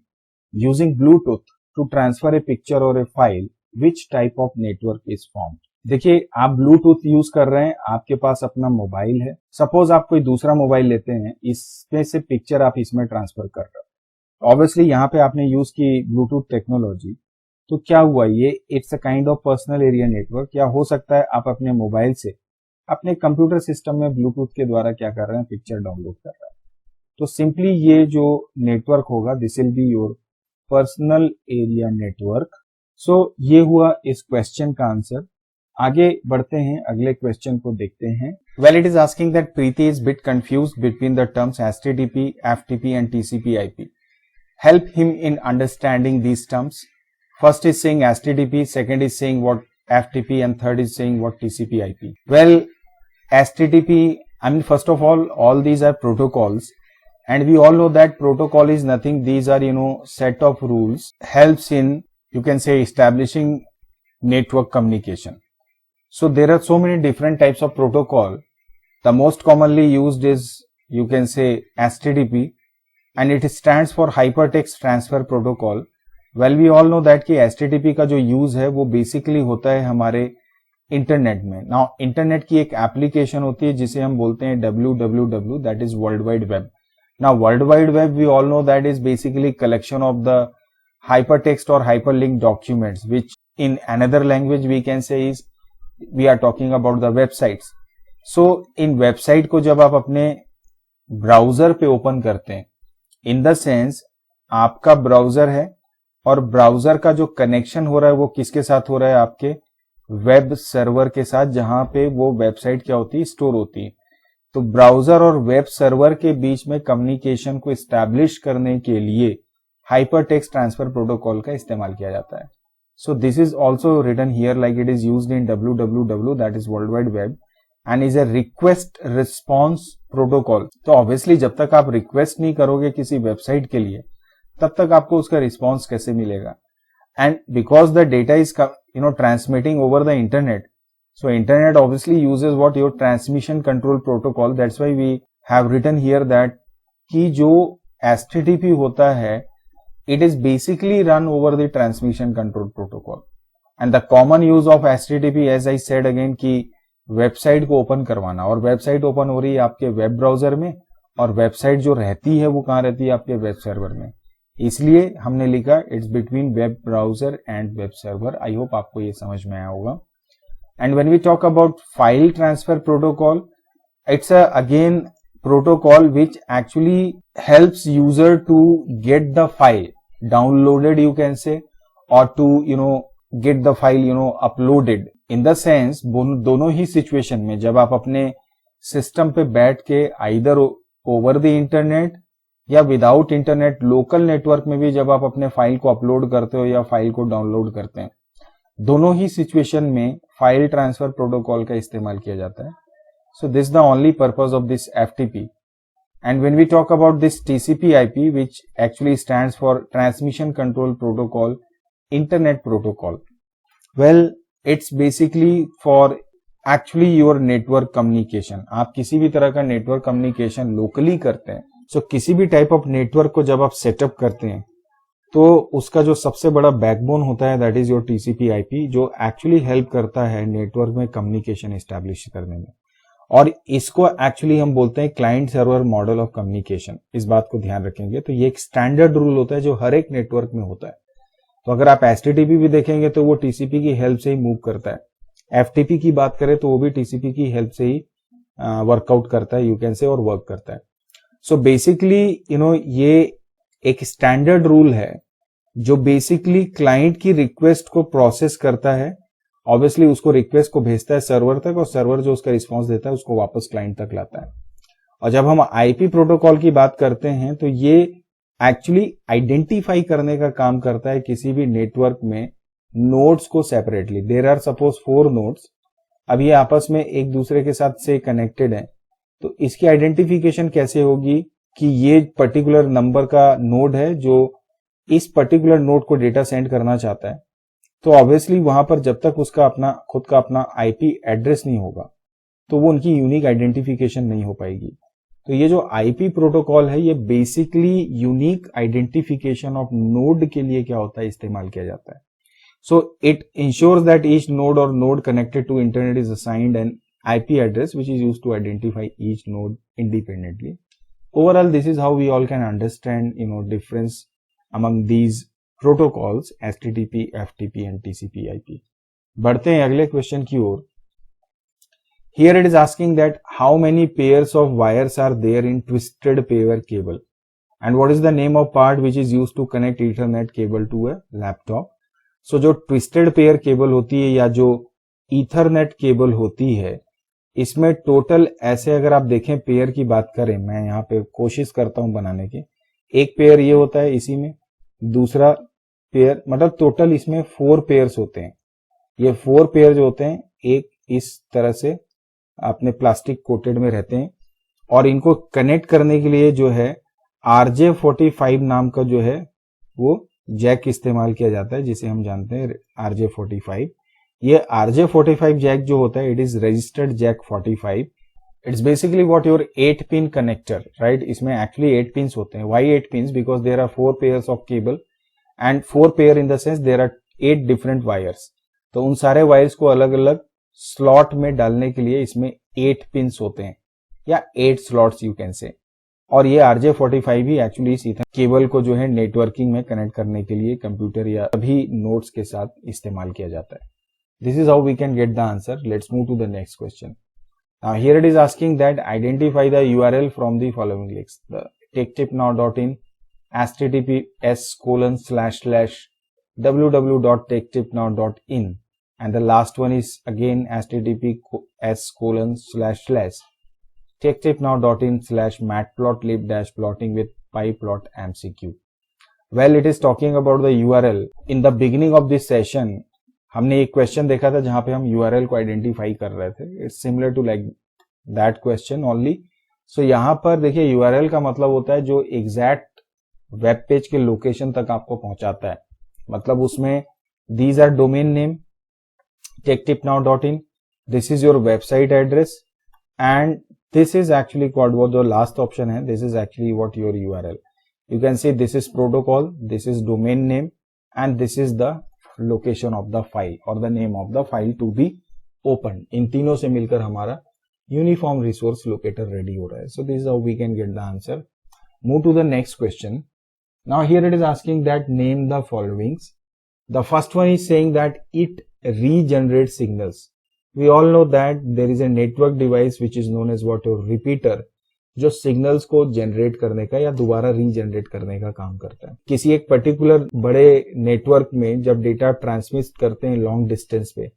using Bluetooth to transfer a picture or a file, which type of network is formed? देखिए आप ब्लूटूथ यूज कर रहे हैं, आपके पास अपना मोबाइल है. सपोज आप कोई दूसरा मोबाइल लेते हैं, इसमें से पिक्चर आप इसमें ट्रांसफर कर रहे हो. ऑब्वियसली यहाँ पे आपने यूज की ब्लूटूथ टेक्नोलॉजी. तो क्या हुआ, ये it's a kind of personal area network, या हो सकता है आप अपने मोबाइल से अपने कंप्यूटर सिस्टम में ब्लूटूथ के द्वारा क्या कर रहे हैं, पिक्चर डाउनलोड कर रहे हैं। तो सिंपली ये जो नेटवर्क होगा, this will be your personal area network. So ये हुआ इस क्वेश्चन का आंसर। आगे बढ़ते हैं, अगले क्वेश्चन को देखते हैं। Well, it is asking that Preeti is bit confused between the terms HTTP, FTP and TCP IP. Help him in understanding these terms. First is saying HTTP, second is saying what FTP, and third is saying what TCP IP. Well, HTTP, I mean, first of all these are protocols, and we all know that protocol is nothing. These are, set of rules, helps in, you can say, establishing network communication. So there are so many different types of protocol. The most commonly used is, you can say, HTTP, and it stands for Hypertext Transfer Protocol. Well we all know that कि HTTP का जो यूज है वो बेसिकली होता है हमारे इंटरनेट में। नाउ इंटरनेट की एक एप्लीकेशन होती है जिसे हम बोलते हैं www, that is world wide web. Now world wide web we all know that is basically collection of the hypertext और hyperlink documents which in another language we can say is we are talking about the websites. So इन वेबसाइट को जब आप अपने ब्राउजर पे ओपन करते हैं, इन द सेंस आपका ब्राउजर है और ब्राउजर का जो कनेक्शन हो रहा है वो किसके साथ हो रहा है, आपके वेब सर्वर के साथ, जहां पे वो वेबसाइट क्या होती है, स्टोर होती है। तो ब्राउजर और वेब सर्वर के बीच में कम्युनिकेशन को एस्टैब्लिश करने के लिए हाइपरटेक्स्ट ट्रांसफर प्रोटोकॉल का इस्तेमाल किया जाता है। So this is also written here like it is used in www, that is world wide web, and is a request response protocol. तो ऑब्वियसली जब तक आप रिक्वेस्ट नहीं करोगे किसी वेबसाइट के लिए, तब तक आपको उसका रिस्पॉन्स कैसे मिलेगा। And because the data is transmitting over the internet, so internet obviously uses what, your transmission control protocol. That's why we have written here that कि जो HTTP होता है, it is basically run over the transmission control protocol. And the common use of HTTP, as I said again, कि वेबसाइट को ओपन करवाना, और वेबसाइट ओपन हो रही है आपके वेब ब्राउजर में, और वेबसाइट जो रहती है वो कहाँ रहती है, आपके वेब सर्वर में। इसलिए हमने लिखा it's between web browser and web server. I hope आपको ये समझ में आया होगा। And when we talk about file transfer protocol, it's again protocol which actually helps user to get the file downloaded, you can say, और to get the file uploaded. In the sense दोनों ही सिचुएशन में जब आप अपने सिस्टम पे बैठ के आइदर ओवर द इंटरनेट या विदाउट इंटरनेट लोकल नेटवर्क में भी जब आप अपने फाइल को अपलोड करते हो या फाइल को डाउनलोड करते हैं, दोनों ही सिचुएशन में फाइल ट्रांसफर प्रोटोकॉल का इस्तेमाल किया जाता है। So this the only purpose of this FTP। And when we talk about this TCP IP, which actually stands for transmission control protocol internet protocol, well it's basically for actually your network communication. आप किसी भी तरह का नेटवर्क कम्युनिकेशन लोकली करते हैं, सो किसी भी टाइप ऑफ नेटवर्क को जब आप सेटअप करते हैं तो उसका जो सबसे बड़ा बैकबोन होता है that is your TCP IP, जो एक्चुअली हेल्प करता है नेटवर्क में कम्युनिकेशन एस्टैब्लिश करने में। और इसको एक्चुअली हम बोलते हैं client server model of communication. इस बात को ध्यान रखेंगे। तो ये एक स्टैंडर्ड रूल होता है जो हर एक नेटवर्क में होता है। तो अगर आप HTTP भी देखेंगे तो वो TCP की हेल्प से ही मूव करता है। FTP की बात करें तो वो भी TCP की हेल्प से ही वर्कआउट करता है, यू कैन से, और वर्क करता है। सो बेसिकली ये एक स्टैंडर्ड रूल है जो बेसिकली क्लाइंट की रिक्वेस्ट को प्रोसेस करता है। ऑब्वियसली उसको रिक्वेस्ट को भेजता है सर्वर तक, और सर्वर जो उसका रिस्पॉन्स देता है उसको वापस क्लाइंट तक लाता है। और जब हम IP प्रोटोकॉल की बात करते हैं तो ये एक्चुअली आइडेंटिफाई करने का काम करता है किसी भी नेटवर्क में नोड्स को separately. There are suppose 4 nodes, अब ये आपस में एक दूसरे के साथ से कनेक्टेड है, तो इसकी आइडेंटिफिकेशन कैसे होगी कि ये पर्टिकुलर नंबर का नोड है जो इस पर्टिकुलर नोड को डेटा सेंड करना चाहता है। तो ऑब्वियसली वहां पर जब तक उसका अपना खुद का अपना IP एड्रेस नहीं होगा तो वो उनकी यूनिक आइडेंटिफिकेशन नहीं हो पाएगी। तो ये जो IP प्रोटोकॉल है ये basically unique identification of node के लिए क्या होता है, इस्तेमाल किया जाता है। So it ensures that each node और node connected to internet is assigned an IP address which is used to identify each node independently. Overall, this is how we all can understand difference among these protocols HTTP, FTP and TCP/IP. बढ़ते हैं अगले क्वेश्चन की ओर. Here it is asking that how many pairs of wires are there in twisted pair cable and what is the name of part which is used to connect Ethernet cable to a laptop. So जो twisted pair cable होती है या जो Ethernet cable होती है, इसमें टोटल ऐसे अगर आप देखें पेयर की बात करें, मैं यहाँ पे कोशिश करता हूं बनाने की. एक पेयर ये होता है इसी में, दूसरा पेयर मतलब टोटल इसमें 4 पेयर्स होते हैं. ये 4 पेयर जो होते हैं एक इस तरह से अपने प्लास्टिक कोटेड में रहते हैं और इनको कनेक्ट करने के लिए जो है RJ45 नाम का जो है वो जैक इस्तेमाल किया जाता है, जिसे हम जानते हैं RJ45. ये RJ45 जैक जो होता है, it is registered jack 45. It's basically what your 8 pin connector, right. इसमें एक्चुअली 8 पिन्स होते हैं. Why 8 pins? Because there are 4 pairs of cable and 4 pair in the sense there are 8 different wires. तो उन सारे वायर्स को अलग अलग स्लॉट में डालने के लिए इसमें 8 पिन्स होते हैं या 8 स्लॉट्स यू कैन से. और ये RJ45 ही एक्चुअली इस केबल को जो है नेटवर्किंग में कनेक्ट करने के लिए कंप्यूटर या सभी नोड्स के साथ इस्तेमाल किया जाता है. This is how we can get the answer. Let's move to the next question. Now here it is asking that identify the URL from the following links. The techtipnow.in, https://www.techtipnow.in, and the last one is again https://techtipnow.in/matplotlib-plotting with pyplot-mcq. Well, it is talking about the URL. In the beginning of this session, हमने एक क्वेश्चन देखा था जहां पे हम यूआरएल को आइडेंटिफाई कर रहे थे. It's similar to like that question only. So यहां पर देखिए यूआरएल का मतलब होता है जो एग्जैक्ट वेब पेज के लोकेशन तक आपको पहुंचाता है. मतलब उसमें these are domain name techtipnow.in, this is your website address and this is actually वो जो लास्ट ऑप्शन है, this is actually what your URL. You can see this is protocol, this is domain name and this is the location of the file और the name of the file to be open. इन तीनों से मिलकर हमारा यूनिफॉर्म रिसोर्स लोकेटर रेडी हो रहा है. So this is how we can get the answer. Move to the next question. Now here it is asking that name the followings. The first one is saying that it regenerate signals. We all know that there is a network device which is known as what your repeater, जो सिग्नल्स को जनरेट करने का या दोबारा रीजनरेट करने का काम करता है. किसी एक पर्टिकुलर बड़े नेटवर्क में जब डेटा ट्रांसमिट करते हैं लॉन्ग डिस्टेंस पे,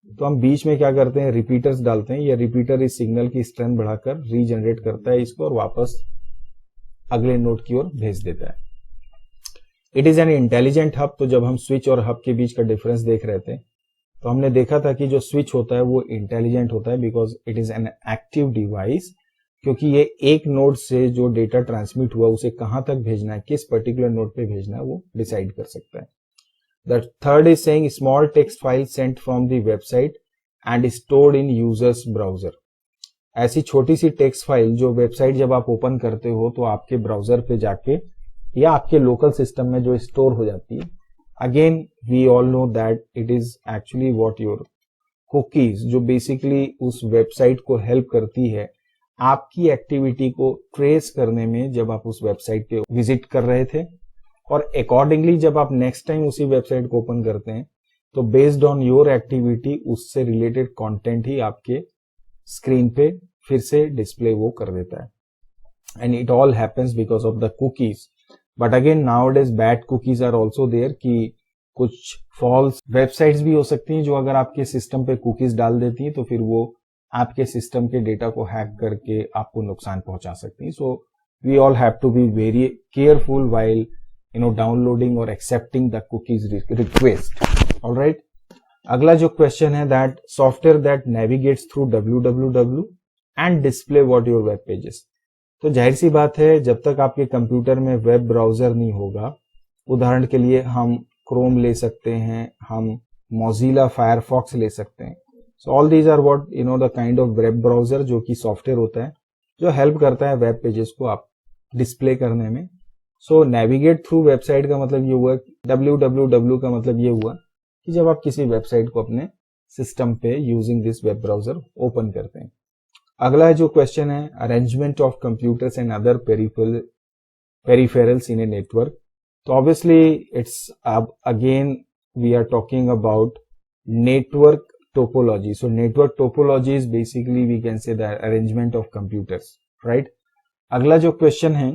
तो हम बीच में क्या करते हैं, रिपीटर्स डालते हैं. या रिपीटर इस सिग्नल की स्ट्रेंथ बढ़ाकर रीजनरेट करता है इसको और वापस अगले नोड की ओर भेज देता है. It is an intelligent hub. तो जब हम स्विच और हब के बीच का डिफरेंस देख रहे थे तो हमने देखा था कि जो स्विच होता है वो इंटेलिजेंट होता है because it is an active device, क्योंकि ये एक नोड से जो डेटा ट्रांसमिट हुआ उसे कहां तक भेजना है, किस पर्टिकुलर नोड पे भेजना है, वो डिसाइड कर सकता है. The third is saying small text file Saint from the website and stored in users browser. ऐसी छोटी सी टेक्स्ट फाइल जो वेबसाइट जब आप ओपन करते हो तो आपके ब्राउजर पे जाके या आपके लोकल सिस्टम में जो स्टोर हो जाती है. Again we all know that it is actually what your cookies, जो बेसिकली उस वेबसाइट को हेल्प करती है आपकी एक्टिविटी को ट्रेस करने में जब आप उस वेबसाइट पे विजिट कर रहे थे. और अकॉर्डिंगली जब आप नेक्स्ट टाइम उसी वेबसाइट को ओपन करते हैं तो बेस्ड ऑन योर एक्टिविटी उससे रिलेटेड कंटेंट ही आपके स्क्रीन पे फिर से डिस्प्ले वो कर देता है. And it all happens because of the cookies. But again nowadays bad cookies are also there, कि कुछ फॉल्स वेबसाइट्स भी हो सकती हैं जो अगर आपके सिस्टम पे कुकीज डाल देती हैं तो फिर वो आपके सिस्टम के डेटा को हैक करके आपको नुकसान पहुंचा सकती हैं. So we all have to be very careful while downloading और accepting the cookies request. Alright, अगला जो क्वेश्चन है that software that navigates through www and display what your web pages. तो जाहिर सी बात है जब तक आपके कंप्यूटर में वेब ब्राउजर नहीं होगा, उदाहरण के लिए हम क्रोम ले सकते हैं, हम मोजिला फायरफॉक्स ले सकते हैं. So all these are what the kind of web browser जो कि सॉफ्टवेयर होता है जो हेल्प करता है वेब पेजेस को आप डिस्प्ले करने में. सो नेविगेट थ्रू वेबसाइट का मतलब ये हुआ, www का मतलब ये हुआ कि जब आप किसी वेबसाइट को अपने सिस्टम पे using this web browser open करते हैं. अगला जो क्वेश्चन है arrangement of computers and other peripherals in a network. तो ऑब्वियसली इट्स अब again we are talking about network topology. So network topology is basically we can say the arrangement of computers, right. अगला जो क्वेश्चन है,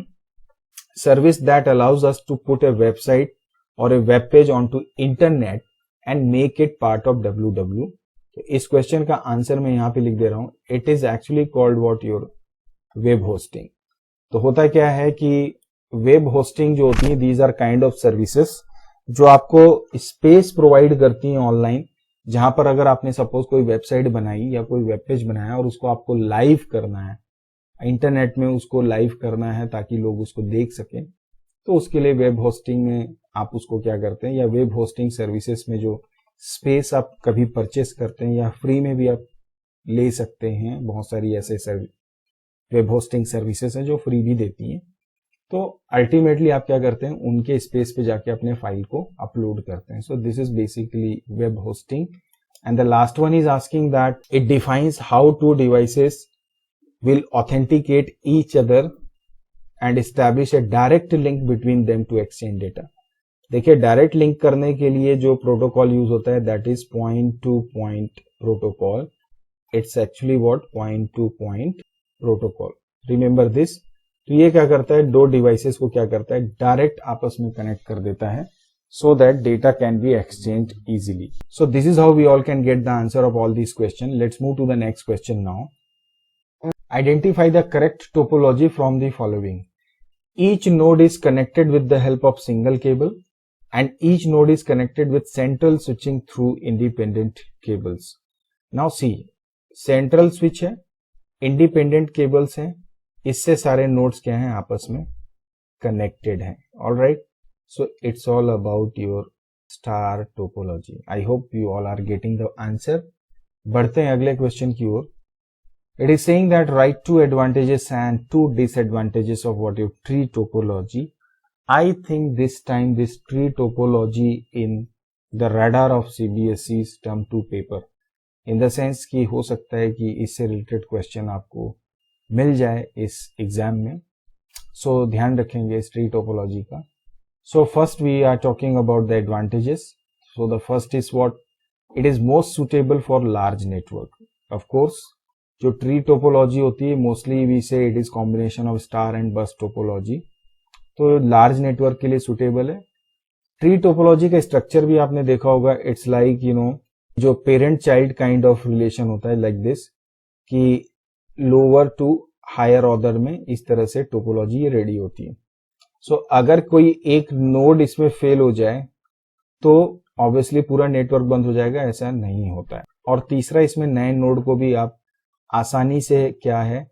service that allows us to put a website और a web page on to internet and make it part of www. तो इस क्वेश्चन का आंसर मैं यहां पे लिख दे रहा हूं. It is actually called what your web hosting. तो होता क्या है कि वेब होस्टिंग जो होती है, these are kind of services जो आपको स्पेस प्रोवाइड करती हैं ऑनलाइन, जहां पर अगर आपने सपोज कोई वेबसाइट बनाई या कोई वेब पेज बनाया और उसको आपको लाइव करना है, इंटरनेट में उसको लाइव करना है ताकि लोग उसको देख सकें, तो उसके लिए वेब होस्टिंग में आप उसको क्या करते हैं, या वेब होस्टिंग सर्विसेज में जो स्पेस आप कभी परचेस करते हैं या फ्री में भी आप ले सकते हैं. बहुत सारी ऐसे वेब होस्टिंग सर्विसेज हैं जो फ्री भी देती हैं. तो अल्टीमेटली आप क्या करते हैं, उनके स्पेस पे जाके अपने फाइल को अपलोड करते हैं. So this is basically web hosting. And the last one is asking that it defines how two devices will authenticate each other and establish a direct link between them to exchange data. देखिए, डायरेक्ट लिंक करने के लिए जो प्रोटोकॉल यूज होता है that is point to point protocol. It's actually what, point to point protocol. Remember this. तो ये क्या करता है, दो डिवाइसेस को क्या करता है, डायरेक्ट आपस में कनेक्ट कर देता है so that data can be exchanged easily. So this is how we all can get the answer of all these questions. Let's move to the next question now. Identify the correct topology from the following. Each node is connected with the help of single cable and each node is connected with central switching through independent cables. Now see, central switch है, independent cables हैं, इससे सारे नोड्स क्या हैं, आपस में कनेक्टेड हैं. Alright, so it's all about your star topology. I hope you all are getting the answer. बढ़ते हैं अगले क्वेश्चन की ओर. It is saying that write two advantages and two disadvantages of what your tree topology. I think this time this tree topology in the radar of CBSE term two paper, in the sense कि हो सकता है कि इससे रिलेटेड क्वेश्चन आपको मिल जाए इस एग्जाम में. सो ध्यान रखेंगे इस ट्री टोपोलॉजी का. So first we are talking about the advantages. So the first is what, it is most suitable for large network. Of course जो ट्री टोपोलॉजी होती है mostly we say it is combination of star and bus topology, तो लार्ज नेटवर्क के लिए सुटेबल है. ट्री टोपोलॉजी का स्ट्रक्चर भी आपने देखा होगा, इट्स लाइक यू नो जो parent child kind of relation होता है, लाइक दिस, कि लोअर टू हायर ऑर्डर में इस तरह से टोपोलॉजी ये रेडी होती है. सो अगर कोई एक नोड इसमें फेल हो जाए तो ऑब्वियसली पूरा नेटवर्क बंद हो जाएगा, ऐसा नहीं होता है. और तीसरा, इसमें नए नोड को भी आप आसानी से क्या है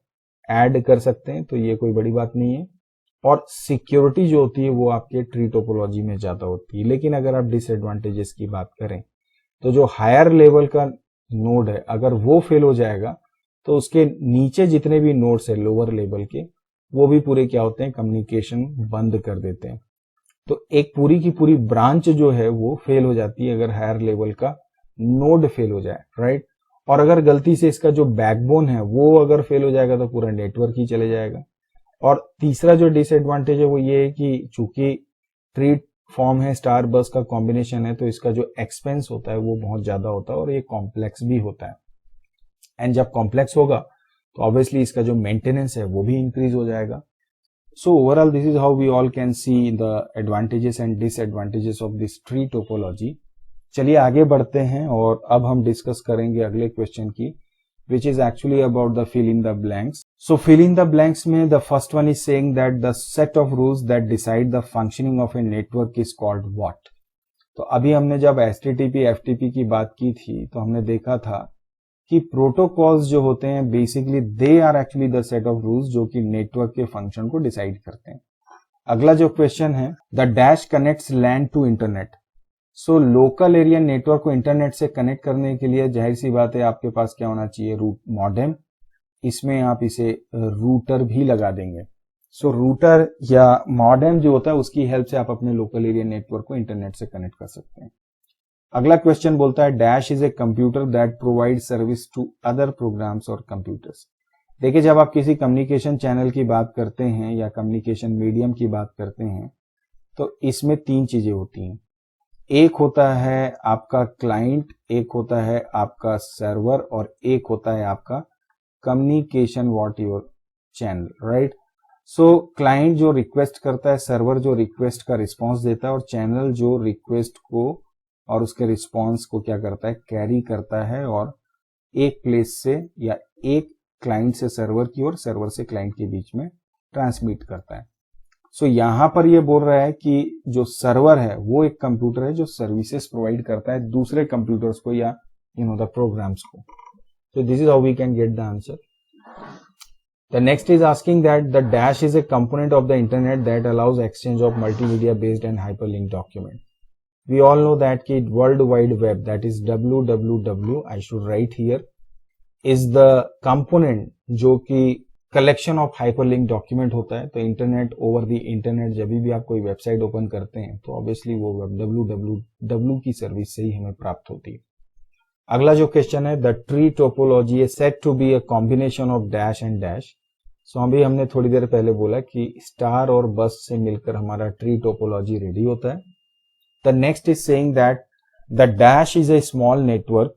ऐड कर सकते हैं, तो ये कोई बड़ी बात नहीं है. और सिक्योरिटी जो होती है वो आपके ट्री टोपोलॉजी में ज्यादा होती है. लेकिन अगर आप डिसएडवांटेजेस की बात करें तो जो हायर लेवल का नोड है अगर वो फेल हो जाएगा तो उसके नीचे जितने भी नोड्स है लोअर लेवल के, वो भी पूरे क्या होते हैं, कम्युनिकेशन बंद कर देते हैं. तो एक पूरी की पूरी ब्रांच जो है वो फेल हो जाती है अगर हायर लेवल का नोड फेल हो जाए, राइट. और अगर गलती से इसका जो बैकबोन है वो अगर फेल हो जाएगा तो पूरा नेटवर्क ही चले जाएगा. और तीसरा जो डिसएडवांटेज है वो ये है कि चूंकि ट्री फॉर्म है, स्टार बस का कॉम्बिनेशन है, तो इसका जो एक्सपेंस होता है वो बहुत ज्यादा होता है और ये कॉम्प्लेक्स भी होता है. एंड जब कॉम्प्लेक्स होगा तो ऑब्वियसली इसका जो मेंटेनेंस है वो भी इंक्रीज हो जाएगा. So overall this is how we all can see the advantages and disadvantages of this tree topology. चलिए आगे बढ़ते हैं और अब हम डिस्कस करेंगे अगले क्वेश्चन की, which is actually about the fill in the blanks. So fill in the blanks में the first one is saying that the set of rules that decide the functioning of a network is called what. तो अभी हमने जब HTTP FTP की बात की थी तो हमने देखा था कि प्रोटोकॉल्स जो होते हैं basically they are actually the set of rules जो कि नेटवर्क के फंक्शन को डिसाइड करते हैं. अगला जो क्वेश्चन है, the dash connects LAN to internet. So local area network को इंटरनेट से कनेक्ट करने के लिए जाहिर सी बात है आपके पास क्या होना चाहिए, रूट मॉडेम. इसमें आप इसे रूटर भी लगा देंगे. सो रूटर या मॉडेम जो होता है उसकी हेल्प से आप अपने लोकल एरिया नेटवर्क को इंटरनेट से कनेक्ट कर सकते हैं. अगला क्वेश्चन बोलता है dash is a computer that provide service to other programs और कंप्यूटर्स. देखिए, जब आप किसी कम्युनिकेशन चैनल की बात करते हैं या कम्युनिकेशन मीडियम की बात करते हैं तो इसमें तीन चीजें होती हैं, एक होता है आपका क्लाइंट, एक होता है आपका सर्वर और एक होता है आपका communication what your channel, right. So client जो रिक्वेस्ट करता है, सर्वर जो रिक्वेस्ट का रिस्पांस देता है और चैनल जो रिक्वेस्ट को और उसके रिस्पांस को क्या करता है, कैरी करता है और एक प्लेस से या एक क्लाइंट से सर्वर की और सर्वर से क्लाइंट के बीच में ट्रांसमिट करता है। सो यहां पर ये बोल रहा है कि जो सर्वर है वो एक कंप्यूटर है जो सर्विसेज प्रोवाइड करता है दूसरे कंप्यूटर्स को या द प्रोग्राम्स को। So this is how we can get the answer. The next is asking that the dash is a component of the internet that allows exchange of multimedia based and hyperlinked document. We all know that the World Wide Web, that is www, I should write here, is the component जो कि collection of hyperlinked document होता है। तो इंटरनेट ओवर द इंटरनेट जब भी आप कोई वेबसाइट ओपन करते हैं तो ऑब्वियसली वो www की सर्विस से ही हमें प्राप्त होती है। अगला जो क्वेश्चन है, the tree topology is said to be a combination of dash and dash. So अभी हमने थोड़ी देर पहले बोला कि स्टार और बस से मिलकर हमारा ट्री टोपोलॉजी रेडी होता है। The next is saying that the dash is a small network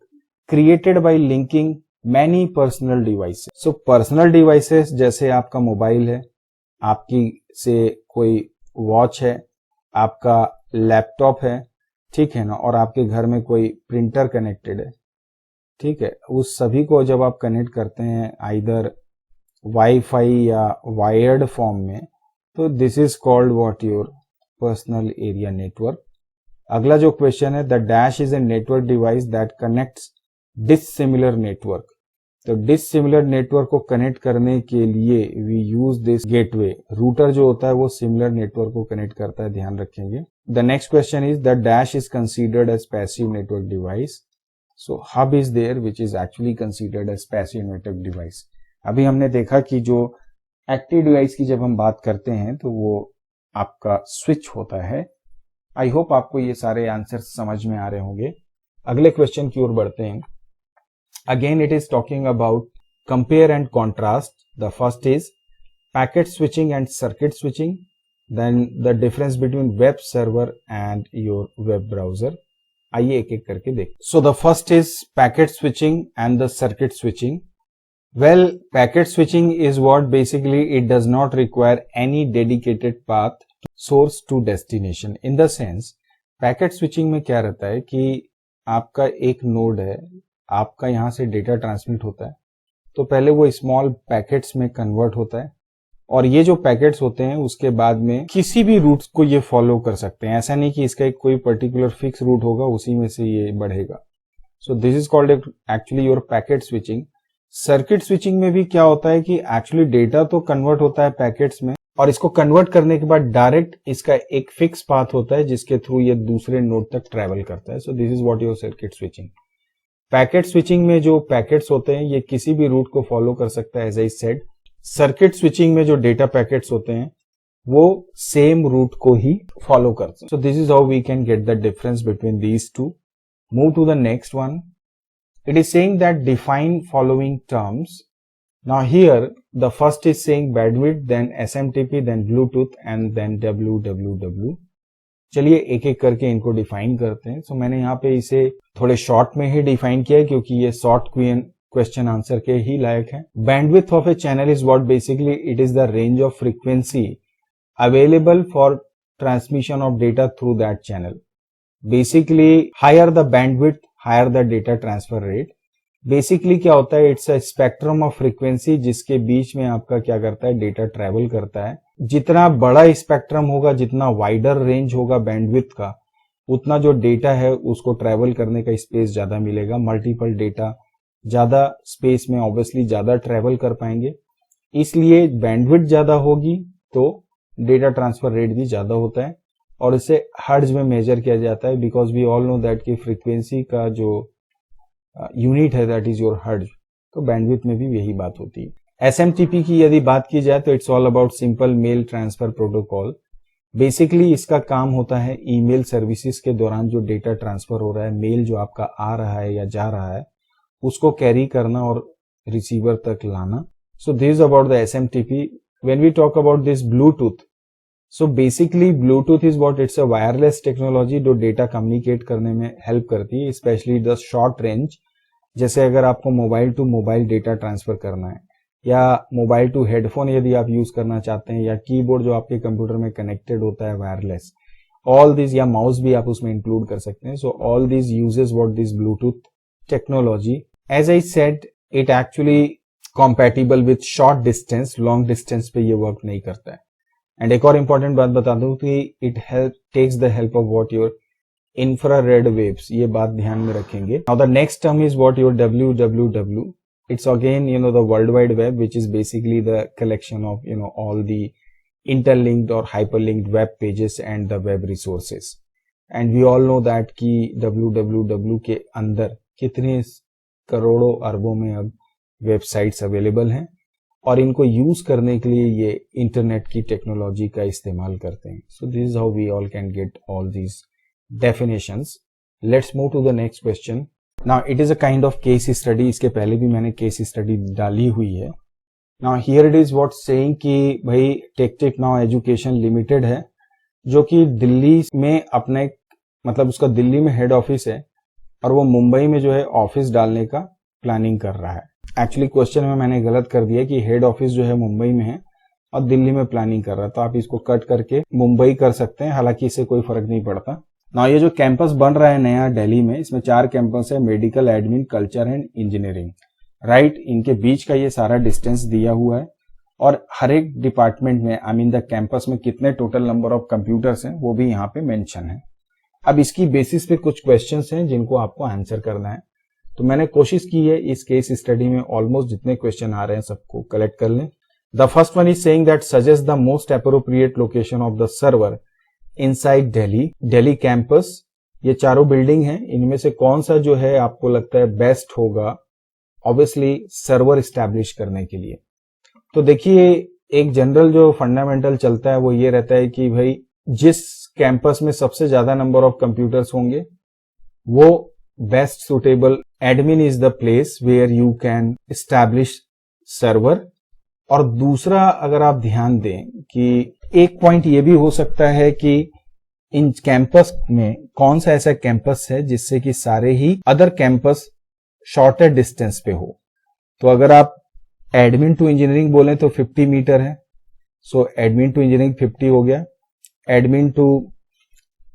created by linking many personal devices. So personal devices जैसे आपका मोबाइल है, आपकी से कोई वॉच है, आपका लैपटॉप है, ठीक है ना, और आपके घर में कोई प्रिंटर कनेक्टेड है, ठीक है, उस सभी को जब आप कनेक्ट करते हैं आइदर वाईफाई या वायर्ड फॉर्म में, तो this is called what your personal area network. अगला जो क्वेश्चन है, the dash is a network device that connects dissimilar network. तो डिसिमिलर नेटवर्क को कनेक्ट करने के लिए we use this gateway. Router जो होता है वो सिमिलर नेटवर्क को कनेक्ट करता है, ध्यान रखेंगे। The next question is the dash is considered as passive network device. So hub is there which is actually considered as passive network device. अभी हमने देखा कि जो एक्टिव डिवाइस की जब हम बात करते हैं तो वो आपका स्विच होता है। आई होप आपको ये सारे आंसर समझ में आ रहे होंगे। अगले क्वेश्चन की ओर बढ़ते हैं। Again, it is talking about compare and contrast. The first is packet switching and circuit switching. Then the difference between web server and your web browser. आइए एक एक करके देखें। So the first is packet switching and the circuit switching. Well, packet switching is what basically it does not require any dedicated path source to destination. In the sense, packet switching में क्या रहता है कि आपका एक नोड है, आपका यहां से डेटा ट्रांसमिट होता है, तो पहले वो स्मॉल पैकेट्स में कन्वर्ट होता है और ये जो पैकेट्स होते हैं उसके बाद में किसी भी रूट को ये फॉलो कर सकते हैं। ऐसा नहीं कि इसका एक कोई पर्टिकुलर फिक्स रूट होगा उसी में से ये बढ़ेगा। सो this is called actually your packet switching. Circuit switching में भी क्या होता है कि एक्चुअली डेटा तो कन्वर्ट होता है पैकेट्स में और इसको कन्वर्ट करने के बाद डायरेक्ट इसका एक फिक्स पाथ होता है जिसके थ्रू ये दूसरे नोड तक ट्रेवल करता है। So this is what your circuit switching. Packet switching में जो पैकेट्स होते हैं ये किसी भी रूट को फॉलो कर सकता है as I said. Circuit switching में जो डेटा पैकेट्स होते हैं वो सेम रूट को ही फॉलो करते हैं। So this is how we can get the difference between these two. Move to the next one. It is saying that define following terms. Now here the first is saying bandwidth, then SMTP, then Bluetooth and then WWW. चलिए एक एक करके इनको डिफाइन करते हैं। सो मैंने यहाँ पे इसे थोड़े शॉर्ट में ही डिफाइन किया है क्योंकि ये शॉर्ट क्वेश्चन आंसर के ही लायक है। Bandwidth of a channel is what basically it is the range of frequency available for transmission of data through that channel. Basically higher the bandwidth higher the data transfer rate. Basically क्या होता है, it's a spectrum of frequency जिसके बीच में आपका क्या करता है, डेटा ट्रेवल करता है। जितना बड़ा स्पेक्ट्रम होगा, जितना वाइडर रेंज होगा बैंडविड्थ का, उतना जो डेटा है उसको ट्रेवल करने का स्पेस ज्यादा मिलेगा। मल्टीपल डेटा ज्यादा स्पेस में ऑब्वियसली ज्यादा ट्रेवल कर पाएंगे, इसलिए बैंडविड्थ ज्यादा होगी तो डेटा ट्रांसफर रेट भी ज्यादा होता है और इसे हर्ट्ज में मेजर किया जाता है because we all know that कि फ्रीक्वेंसी का जो यूनिट है दैट इज योर हर्ट्ज। तो बैंडविड्थ में भी यही बात होती है। एसएमटीपी की यदि बात की जाए तो it's all about simple mail transfer protocol. Basically इसका काम होता है ईमेल सर्विसेज के दौरान जो डेटा ट्रांसफर हो रहा है, मेल जो आपका आ रहा है या जा रहा है, उसको कैरी करना और रिसीवर तक लाना। So this is about the SMTP. When we talk about this bluetooth, so basically bluetooth is what, it's a wireless technology जो डेटा कम्युनिकेट करने में हेल्प करती है, स्पेशली द शॉर्ट रेंज। जैसे अगर आपको mobile to mobile data transfer करना है, या मोबाइल टू हेडफोन यदि आप यूज करना चाहते हैं, या कीबोर्ड जो आपके कंप्यूटर में कनेक्टेड होता है वायरलेस, ऑल दिस, या माउस भी आप उसमें इंक्लूड कर सकते हैं। So all this uses what this bluetooth technology. As I said, it actually compatible with short distance, long distance पे ये वर्क नहीं करता है। एंड एक और इंपॉर्टेंट बात बता दूं कि it help takes the help of what your infrared waves, ये बात ध्यान में रखेंगे। Now the next term is what your WWW. It's again the World Wide Web, which is basically the collection of all the interlinked or hyperlinked web pages and the web resources. And we all know that कि WWW के अंदर कितने करोड़ों अरबों में अब वेबसाइट्स अवेलेबल हैं, और इनको यूज करने के लिए ये इंटरनेट की टेक्नोलॉजी का इस्तेमाल करते हैं। So this is how we all can get all these definitions. Let's move to the next question. Now it is a kind of case study. इसके पहले भी मैंने case study डाली हुई है। Now here it is what saying कि भाई टेक नाउ एजुकेशन लिमिटेड है, जो कि दिल्ली में अपने मतलब उसका दिल्ली में हेड ऑफिस है, और वो मुंबई में जो है ऑफिस डालने का प्लानिंग कर रहा है। एक्चुअली क्वेश्चन में मैंने गलत कर दिया कि हेड ऑफिस जो है मुंबई में है और दिल्ली में प्लानिंग कर रहा है, तो आप इसको कट करके मुंबई कर सकते हैं, हालांकि इससे कोई फर्क नहीं पड़ता। ना ये जो कैंपस बन रहा है नया दिल्ली में, इसमें 4 कैंपस है, medical, admin, culture and engineering, right. इनके बीच का ये सारा डिस्टेंस दिया हुआ है, और हर एक डिपार्टमेंट में आई मीन द कैंपस में कितने टोटल नंबर ऑफ कंप्यूटर्स हैं वो भी यहाँ पे मेंशन है। अब इसकी बेसिस पे कुछ क्वेश्चंस हैं जिनको आपको आंसर करना है, तो मैंने कोशिश की है इस केस स्टडी में ऑलमोस्ट जितने क्वेश्चन आ रहे हैं सबको कलेक्ट कर लें। The first one is saying that suggest the most appropriate location of the server inside Delhi campus. ये चारों बिल्डिंग हैं, इनमें से कौन सा जो है आपको लगता है बेस्ट होगा ऑब्वियसली सर्वर स्टैब्लिश करने के लिए। तो देखिए, एक जनरल जो फंडामेंटल चलता है वो ये रहता है कि भाई जिस कैंपस में सबसे ज्यादा नंबर ऑफ कंप्यूटर्स होंगे वो best suitable, admin is the place where you can establish server. और दूसरा अगर आप ध्यान दें कि एक पॉइंट ये भी हो सकता है कि इन कैंपस में कौन सा ऐसा कैंपस है जिससे कि सारे ही अदर कैंपस शॉर्टर डिस्टेंस पे हो। तो अगर आप एडमिन टू इंजीनियरिंग बोलें तो 50 मीटर है, सो एडमिन टू इंजीनियरिंग 50 हो गया। एडमिन टू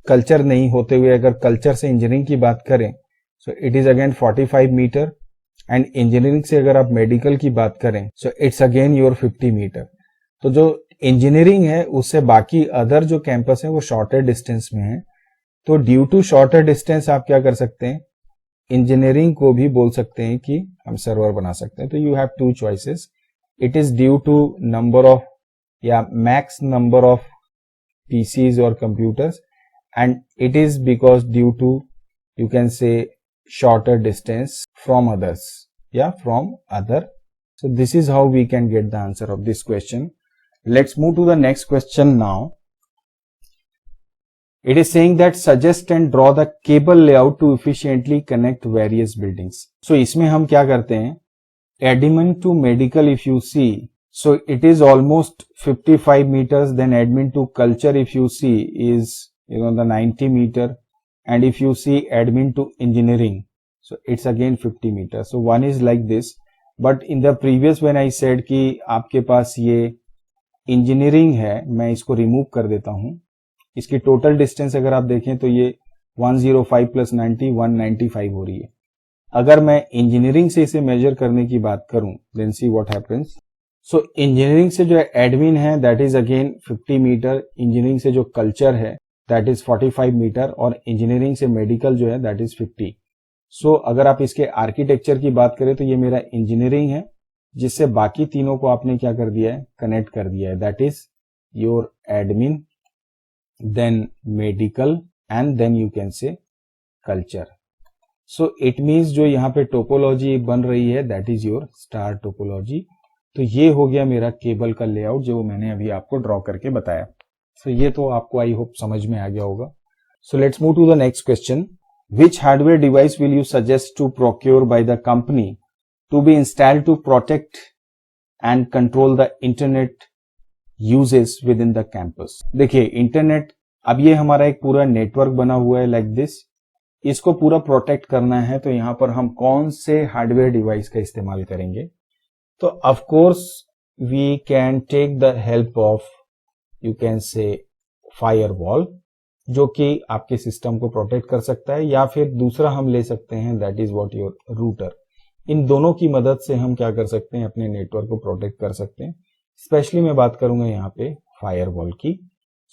कल्चर नहीं होते हुए अगर कल्चर से इंजीनियरिंग की बात करें so it is again 45 metre, and engineering से अगर आप मेडिकल की बात करें so it's again your 50 metre. तो जो इंजीनियरिंग है उससे बाकी अदर जो कैंपस है वो शॉर्टर डिस्टेंस में है। तो ड्यू टू शॉर्टर डिस्टेंस आप क्या कर सकते हैं, इंजीनियरिंग को भी बोल सकते हैं कि हम सर्वर बना सकते हैं। तो you have 2 choices, it is due to number of या मैक्स नंबर ऑफ PCs और computers, and it is because due to you can say shorter distance from others, from other. So this is how we can get the answer of this question. Let's move to the next question now. It is saying that suggest and draw the cable layout to efficiently connect various buildings. So इसमें हम क्या करते हैं, admin to medical if you see, so it is almost 55 meters, then admin to culture if you see is the 90 meter, and if you see admin to engineering so it's again 50 meters. So one is like this, but in the previous when I said कि आपके पास ये इंजीनियरिंग है, मैं इसको रिमूव कर देता हूं। इसकी टोटल डिस्टेंस अगर आप देखें तो ये 105 प्लस 90 195 हो रही है। अगर मैं इंजीनियरिंग से इसे मेजर करने की बात करूं then see what happens. So engineering से जो है एडमिन है that is again 50 metre, engineering से जो कल्चर है दैट इज 45 मीटर, और इंजीनियरिंग से मेडिकल जो है दैट इज 50। सो अगर आप इसके आर्किटेक्चर की बात करें तो ये मेरा इंजीनियरिंग है, जिससे बाकी तीनों को आपने क्या कर दिया है, कनेक्ट कर दिया है, that is your admin, then medical, and then you can say culture. So it means जो यहाँ पे टोपोलॉजी बन रही है that is your star topology. तो ये हो गया मेरा केबल का लेआउट जो मैंने अभी आपको ड्रॉ करके बताया। सो ये तो आपको आई होप समझ में आ गया होगा। So let's move to the next question. Which hardware device will you suggest to procure by the company to be installed to protect and control the internet uses within the campus. देखिए इंटरनेट, अब ये हमारा एक पूरा नेटवर्क बना हुआ है लाइक दिस, इसको पूरा प्रोटेक्ट करना है तो यहाँ पर हम कौन से हार्डवेयर डिवाइस का इस्तेमाल करेंगे? तो of course we can take the help of, you can say, firewall, जो कि आपके सिस्टम को प्रोटेक्ट कर सकता है, या फिर दूसरा हम ले सकते हैं that is what your router. इन दोनों की मदद से हम क्या कर सकते हैं, अपने नेटवर्क को प्रोटेक्ट कर सकते हैं। स्पेशली मैं बात करूंगा यहाँ पे फायरवॉल की।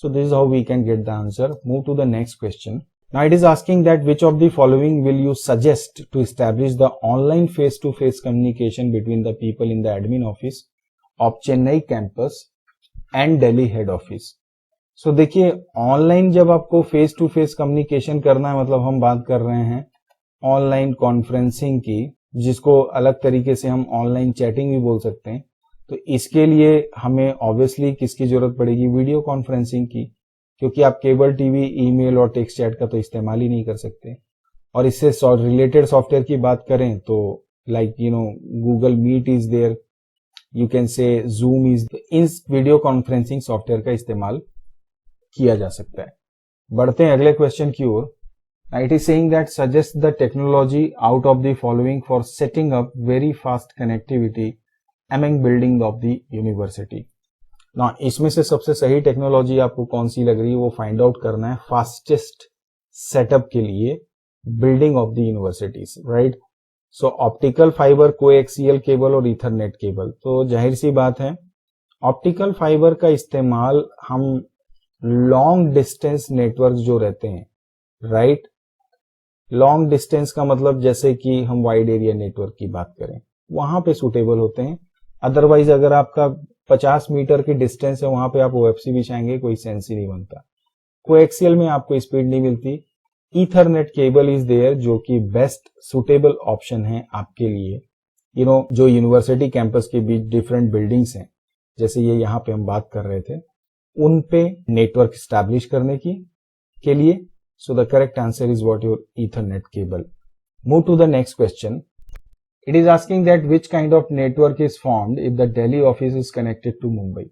So this is how we can get the answer. Move to the next question. Now it is asking that which of the following will you suggest to establish the online face to face communication between the people in the admin office of Chennai campus and Delhi head office. So देखिए, ऑनलाइन जब आपको फेस टू फेस कम्युनिकेशन करना है, मतलब हम बात कर रहे हैं ऑनलाइन कॉन्फ्रेंसिंग की, जिसको अलग तरीके से हम ऑनलाइन चैटिंग भी बोल सकते हैं। तो इसके लिए हमें ऑब्वियसली किसकी जरूरत पड़ेगी? वीडियो कॉन्फ्रेंसिंग की, क्योंकि आप केबल टीवी, ईमेल और टेक्स्ट चैट का तो इस्तेमाल ही नहीं कर सकते। और इससे रिलेटेड सॉफ्टवेयर की बात करें तो like Google Meet is there, you can say Zoom is, इन वीडियो कॉन्फ्रेंसिंग सॉफ्टवेयर का इस्तेमाल किया जा सकता है। बढ़ते हैं अगले क्वेश्चन की ओर। It is saying that suggest the technology out of the following for setting up very fast connectivity among building of the university. ना इसमें से सबसे सही टेक्नोलॉजी आपको कौन सी लग रही है वो फाइंड आउट करना है फास्टेस्ट सेटअप के लिए building of the universities, right. So optical fibre, coaxial cable और ईथरनेट केबल। तो जाहिर सी बात है ऑप्टिकल फाइबर का इस्तेमाल हम लॉन्ग डिस्टेंस नेटवर्क जो रहते हैं, राइट, लॉन्ग डिस्टेंस का मतलब जैसे कि हम वाइड एरिया नेटवर्क की बात करें वहां पे सुटेबल होते हैं। अदरवाइज अगर आपका 50 मीटर की डिस्टेंस है वहां पे आप ओएफसी बिछाएंगे, कोई सेंस ही नहीं बनता। कोएक्सियल में आपको स्पीड नहीं मिलती। ईथरनेट केबल इज देयर, जो कि बेस्ट सुटेबल ऑप्शन है आपके लिए। जो यूनिवर्सिटी कैंपस के बीच डिफरेंट बिल्डिंग्स हैं, जैसे ये यहाँ पे हम बात कर रहे थे, उन पे नेटवर्क स्टैब्लिश करने की के लिए। So the correct answer is what your Ethernet cable. Move to the next question. It is asking that which kind of network is formed if the Delhi office is connected to Mumbai।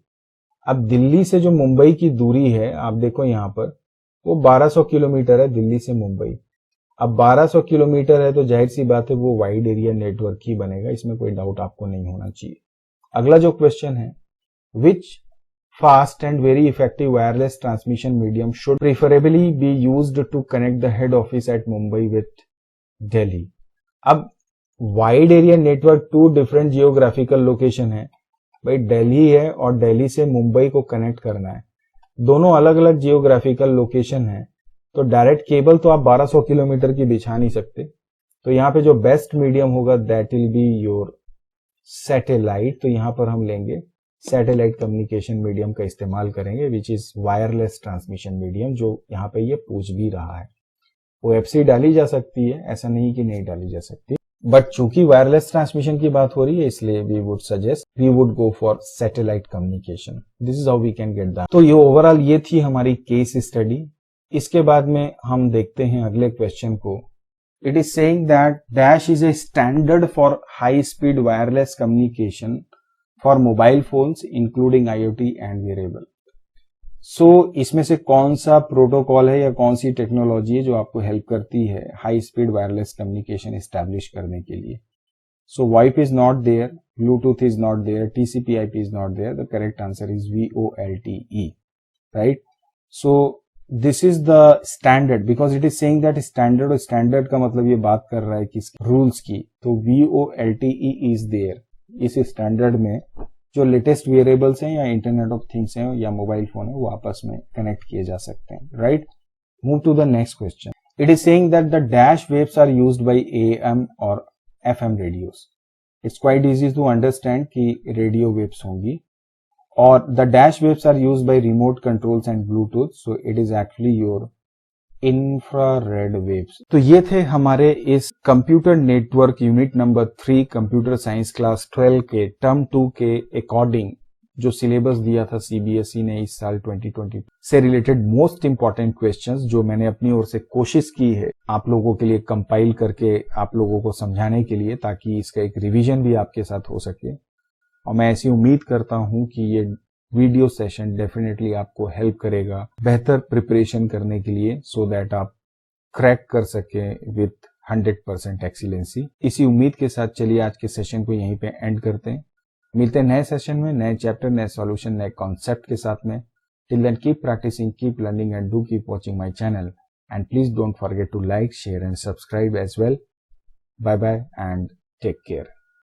अब दिल्ली से जो मुंबई की दूरी है, आप देखो यहाँ पर, वो 1200 किलोमीटर है दिल्ली से मुंबई। अब 1200 किलोमीटर है तो जाहिर सी बात है वो वाइड एरिया नेटवर्क ही बनेगा, इसमें कोई डाउट आपको नहीं होना चाहिए। अगला जो क्वेश्चन है, which fast and very effective wireless transmission medium should preferably be used to connect the head office at Mumbai with Delhi। अब wide area network two different geographical location है, भाई दिल्ली है और दिल्ली से मुंबई को कनेक्ट करना है, दोनों अलग अलग जियोग्राफिकल लोकेशन है, तो डायरेक्ट केबल तो आप 1200 किलोमीटर की बिछा नहीं सकते। तो यहाँ पे जो बेस्ट मीडियम होगा that will be your satellite. तो यहाँ पर हम लेंगे सैटेलाइट कम्युनिकेशन मीडियम का इस्तेमाल करेंगे, which is wireless transmission medium, जो यहाँ पे ये पूछ भी रहा है। ओएफसी डाली जा सकती है, ऐसा नहीं कि नहीं डाली जा सकती, बट चूंकि वायरलेस ट्रांसमिशन की बात हो रही है इसलिए we would go for satellite communication. This is how we can get that. तो ये ओवरऑल ये थी हमारी केस स्टडी। इसके बाद में हम देखते हैं अगले क्वेश्चन को। It is saying that dash is a standard for high speed wireless communication for mobile phones including IoT and wearable. So इसमें से कौन सा प्रोटोकॉल है या कौन सी टेक्नोलॉजी है जो आपको हेल्प करती है high speed wireless communication establish करने के लिए? So WiFi is not there, Bluetooth is not there, TCP IP is not there. The correct answer is VoLTE, right. So this is the standard, because it is saying that standard, और स्टैंडर्ड का मतलब ये बात कर रहा है कि रूल्स की। तो VoLTE इज देयर। इस स्टैंडर्ड में जो लेटेस्ट वेरिएबल्स हैं या इंटरनेट ऑफ थिंग्स हैं या मोबाइल फोन है वो आपस में कनेक्ट किए जा सकते हैं, right. Move to the next question. It is saying that the dash waves are used by AM और FM radios. It's quite easy to understand कि रेडियो वेव्स होंगी, और the dash waves are used by remote controls and Bluetooth, so it is actually your infrared waves. तो ये थे हमारे इस computer network unit number 3 computer science class 12 के टर्म 2 के अकॉर्डिंग जो सिलेबस दिया था CBSE ने इस साल 2020 से रिलेटेड मोस्ट इंपॉर्टेंट क्वेश्चंस, जो मैंने अपनी ओर से कोशिश की है आप लोगों के लिए कंपाइल करके आप लोगों को समझाने के लिए, ताकि इसका एक रिवीजन भी आपके साथ हो सके। और मैं ऐसी उम्मीद करता हूं कि ये वीडियो सेशन डेफिनेटली आपको हेल्प करेगा बेहतर प्रिपरेशन करने के लिए, सो दैट आप क्रैक कर सके विथ 100% एक्सीलेंसी। इसी उम्मीद के साथ चलिए आज के सेशन को यहीं पे एंड करते हैं। मिलते हैं नए सेशन में, नए चैप्टर, नए सॉल्यूशन, नए कॉन्सेप्ट के साथ में। Till then keep practising, keep learning and do keep watching my channel, and please don't forget to like, share and subscribe as well. Bye bye and take care.